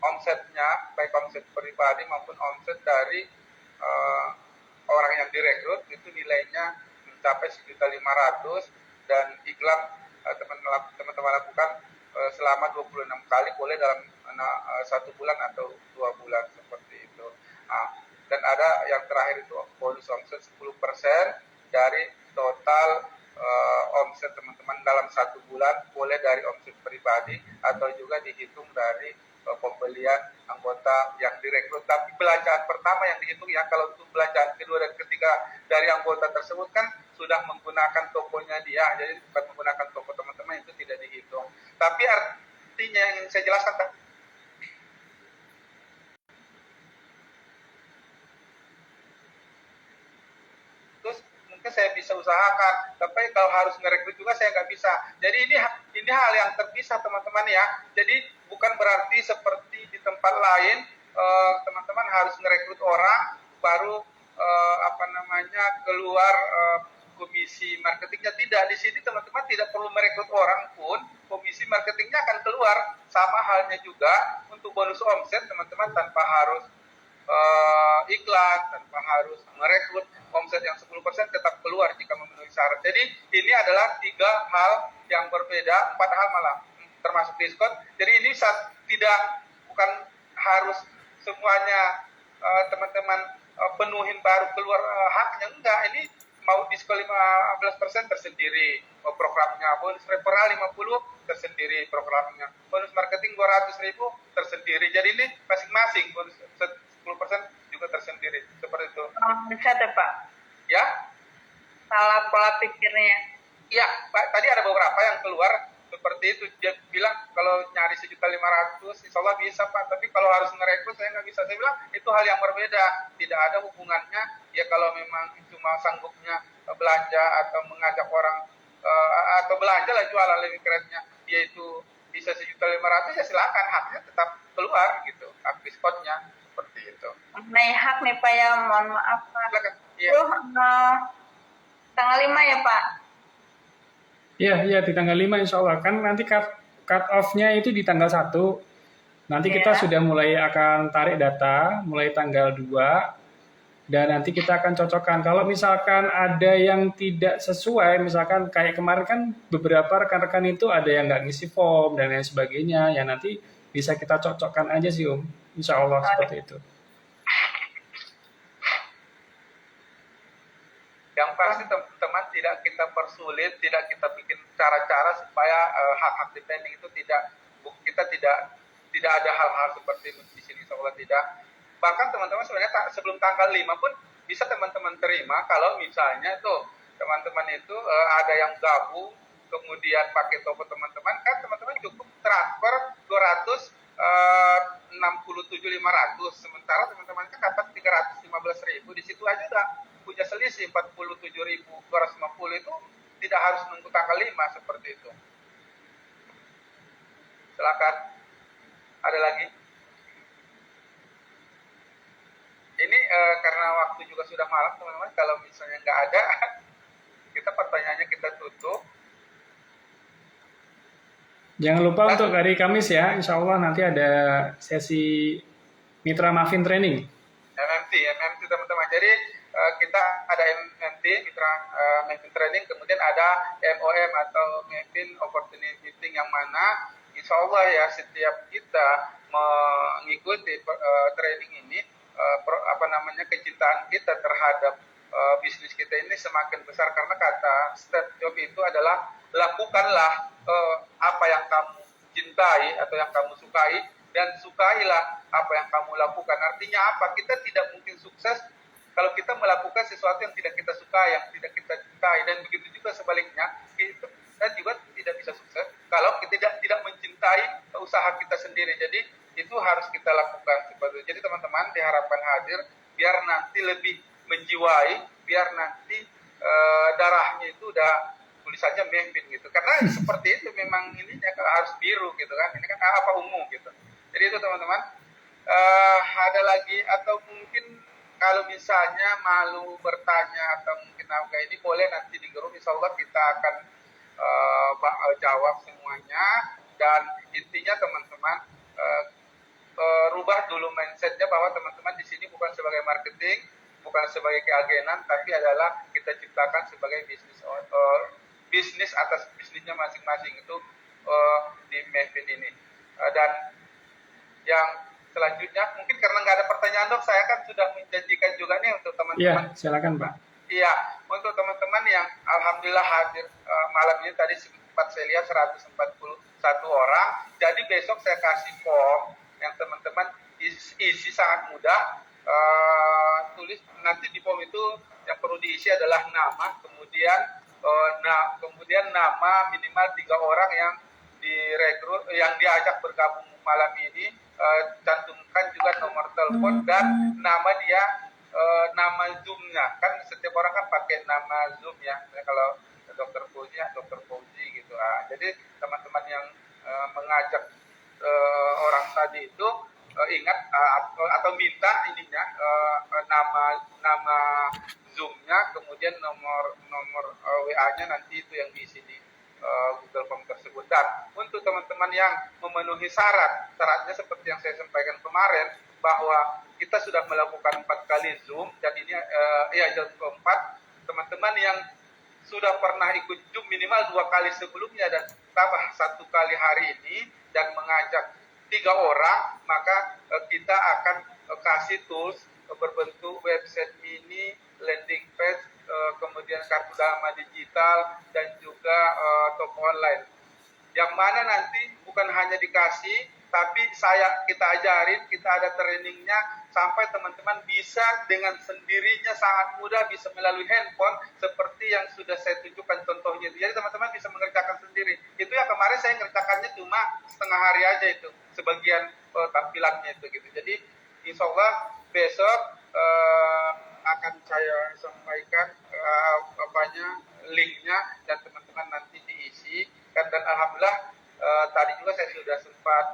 omsetnya, baik omset pribadi maupun omset dari orang yang direkrut itu nilainya mencapai 1.500.000 dan iklan teman-teman lakukan selama 26 kali, boleh dalam 1 bulan atau 2 bulan seperti itu. Dan ada yang terakhir itu bonus omset 10% dari total omset teman-teman dalam 1 bulan, boleh dari omset pribadi atau juga dihitung dari pembelian anggota yang direkrut. Tapi belanjaan pertama yang dihitung ya, kalau untuk belanjaan kedua dan ketiga dari anggota tersebut kan sudah menggunakan tokonya dia, jadi bukan menggunakan toko teman-teman, itu tidak dihitung. Tapi artinya yang ingin saya jelaskan, terus mungkin saya bisa usahakan, tapi kalau harus ngerekrut juga saya nggak bisa. Jadi ini hal yang terpisah teman-teman ya. Jadi bukan berarti seperti di tempat lain teman-teman harus ngerekrut orang baru keluar komisi marketingnya. Tidak, di sini teman-teman tidak perlu merekrut orang pun komisi marketingnya akan keluar. Sama halnya juga untuk bonus omset teman-teman, tanpa harus iklan, tanpa harus merekrut, omset yang 10% tetap keluar jika memenuhi syarat. Jadi ini adalah 3 hal yang berbeda, 4 hal malah termasuk diskon. Jadi ini bukan harus semuanya teman-teman penuhin baru keluar haknya, enggak. Ini mau diskon 15% tersendiri programnya, bonus referral 50 tersendiri programnya, bonus marketing 200.000 tersendiri. Jadi ini masing-masing 10% juga tersendiri seperti itu. Bisa deh Pak, Ya, salah pola pikirnya. iya, Pak, tadi ada beberapa yang keluar seperti itu. Dia bilang kalau nyari 1.500.000, insya Allah bisa Pak. Tapi kalau harus ngerekrut saya nggak bisa. Saya bilang itu hal yang berbeda. Tidak ada hubungannya. Ya kalau memang cuma sanggupnya belanja atau mengajak orang atau belanja lah jualan lebih kerennya, yaitu bisa 1.500.000 ya silakan, haknya tetap keluar gitu, hak diskonnya seperti itu. Mengenai hak nih Pak ya, mohon maaf Pak. Silakan. Iya. Itu tanggal 5 ya Pak? Iya, di tanggal 5 insya Allah. Kan nanti cut off-nya itu di tanggal 1. Nanti kita Iya. sudah mulai akan tarik data, mulai tanggal 2. Dan nanti kita akan cocokkan. Kalau misalkan ada yang tidak sesuai, misalkan kayak kemarin kan beberapa rekan-rekan itu ada yang nggak ngisi form dan lain sebagainya, ya nanti bisa kita cocokkan aja sih Om. Insya Allah seperti itu. Yang pasti teman-teman tidak kita persulit, tidak kita bikin cara-cara supaya hak-hak depending itu kita tidak ada hal-hal seperti itu di sini, insya Allah tidak. Bahkan teman-teman sebenarnya sebelum tanggal 5 pun bisa teman-teman terima kalau misalnya tuh teman-teman itu ada yang gabung kemudian pakai toko teman-teman, kan teman-teman cukup transfer 267.500, sementara teman-teman kan dapat 315.000, di situ aja udah punya selisih 47.250, itu tidak harus nunggu tanggal 5 seperti itu. Silakan. Ada lagi? Ini karena waktu juga sudah malam teman-teman, kalau misalnya nggak ada, kita pertanyaannya kita tutup. Jangan lupa untuk hari Kamis ya, insya Allah nanti ada sesi Mitra Muffin Training. MMT teman-teman. Jadi kita ada MMT, Mitra Muffin Training, kemudian ada MOM atau Muffin Opportunity Meeting, yang mana insya Allah ya setiap kita mengikuti training ini, kecintaan kita terhadap bisnis kita ini semakin besar, karena kata Steve Jobs itu adalah lakukanlah apa yang kamu cintai atau yang kamu sukai, dan sukailah apa yang kamu lakukan. Artinya apa? Kita tidak mungkin sukses kalau kita melakukan sesuatu yang tidak kita sukai, yang tidak kita cintai, dan begitu juga sebaliknya, kita juga tidak bisa sukses kalau kita tidak mencintai usaha kita sendiri. Jadi itu harus kita lakukan seperti itu. Jadi teman-teman di Harapan Hadir, biar nanti lebih menjiwai, biar nanti darahnya itu udah tulisannya Muffin gitu. Karena seperti itu memang ininya harus biru gitu kan. Ini kan apa ungu gitu. Jadi itu teman-teman. Ada lagi atau mungkin kalau misalnya malu bertanya atau mungkin apa ini, boleh nanti di grup, insya Allah kita akan jawab semuanya. Dan intinya teman-teman, rubah dulu mindsetnya bahwa teman-teman di sini bukan sebagai marketing, bukan sebagai keagenan, tapi adalah kita ciptakan sebagai bisnis atas bisnisnya masing-masing itu di Muffin ini. Dan yang selanjutnya mungkin karena nggak ada pertanyaan Dok, saya kan sudah menjanjikan juga nih untuk teman-teman. Iya, silakan Pak. Iya, untuk teman-teman yang alhamdulillah hadir malam ini, tadi sempat saya lihat 141 orang. Jadi besok saya kasih form yang teman-teman isi sangat mudah. Tulis nanti di form itu yang perlu diisi adalah nama, kemudian nama minimal 3 orang yang direkrut, yang diajak bergabung malam ini. Cantumkan juga nomor telepon dan nama dia, nama Zoom-nya. Kan setiap orang kan pakai nama Zoom ya. Kalau Dr. Fauzi ya Dr. Fauzi gitu. Jadi teman-teman yang mengajak orang tadi itu ingat atau minta ininya nama Zoom-nya, kemudian nomor WA-nya, nanti itu yang diisi di Google Form tersebut. Dan untuk teman-teman yang memenuhi syaratnya seperti yang saya sampaikan kemarin, bahwa kita sudah melakukan 4 kali Zoom, dan ini Zoom keempat. Teman-teman yang sudah pernah ikut Zoom minimal 2 kali sebelumnya dan tambah 1 kali hari ini dan mengajak 3 orang, maka kita akan kasih tools berbentuk website mini, landing page, kemudian kartu dama digital, dan juga toko online. Yang mana nanti bukan hanya dikasih, tapi kita ajarin, kita ada trainingnya sampai teman-teman bisa dengan sendirinya sangat mudah bisa melalui handphone seperti yang sudah saya tunjukkan contohnya. Jadi teman-teman bisa mengerjakan sendiri. Itu yang kemarin saya ngerjakannya cuma setengah hari aja itu, sebagian tampilannya itu gitu. Jadi insya Allah besok akan saya sampaikan linknya dan teman-teman nanti diisi. Dan alhamdulillah tadi juga saya sudah sempat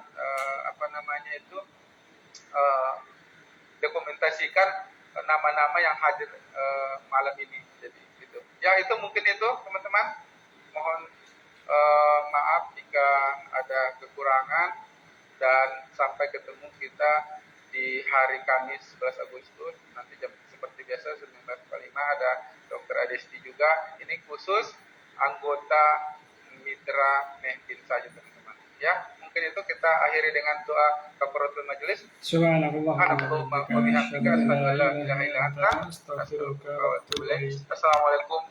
dokumentasikan nama-nama yang hadir malam ini. Jadi gitu. Ya itu mungkin itu teman-teman. Mohon maaf jika ada kekurangan dan sampai ketemu kita di hari Kamis 11 Agustus nanti jam seperti biasa 19.45 ada Dr. Adesti juga. Ini khusus anggota mitra Mehdin saja teman-teman. Ya, mungkin itu kita akhiri dengan doa kafaratul majelis. Assalamualaikum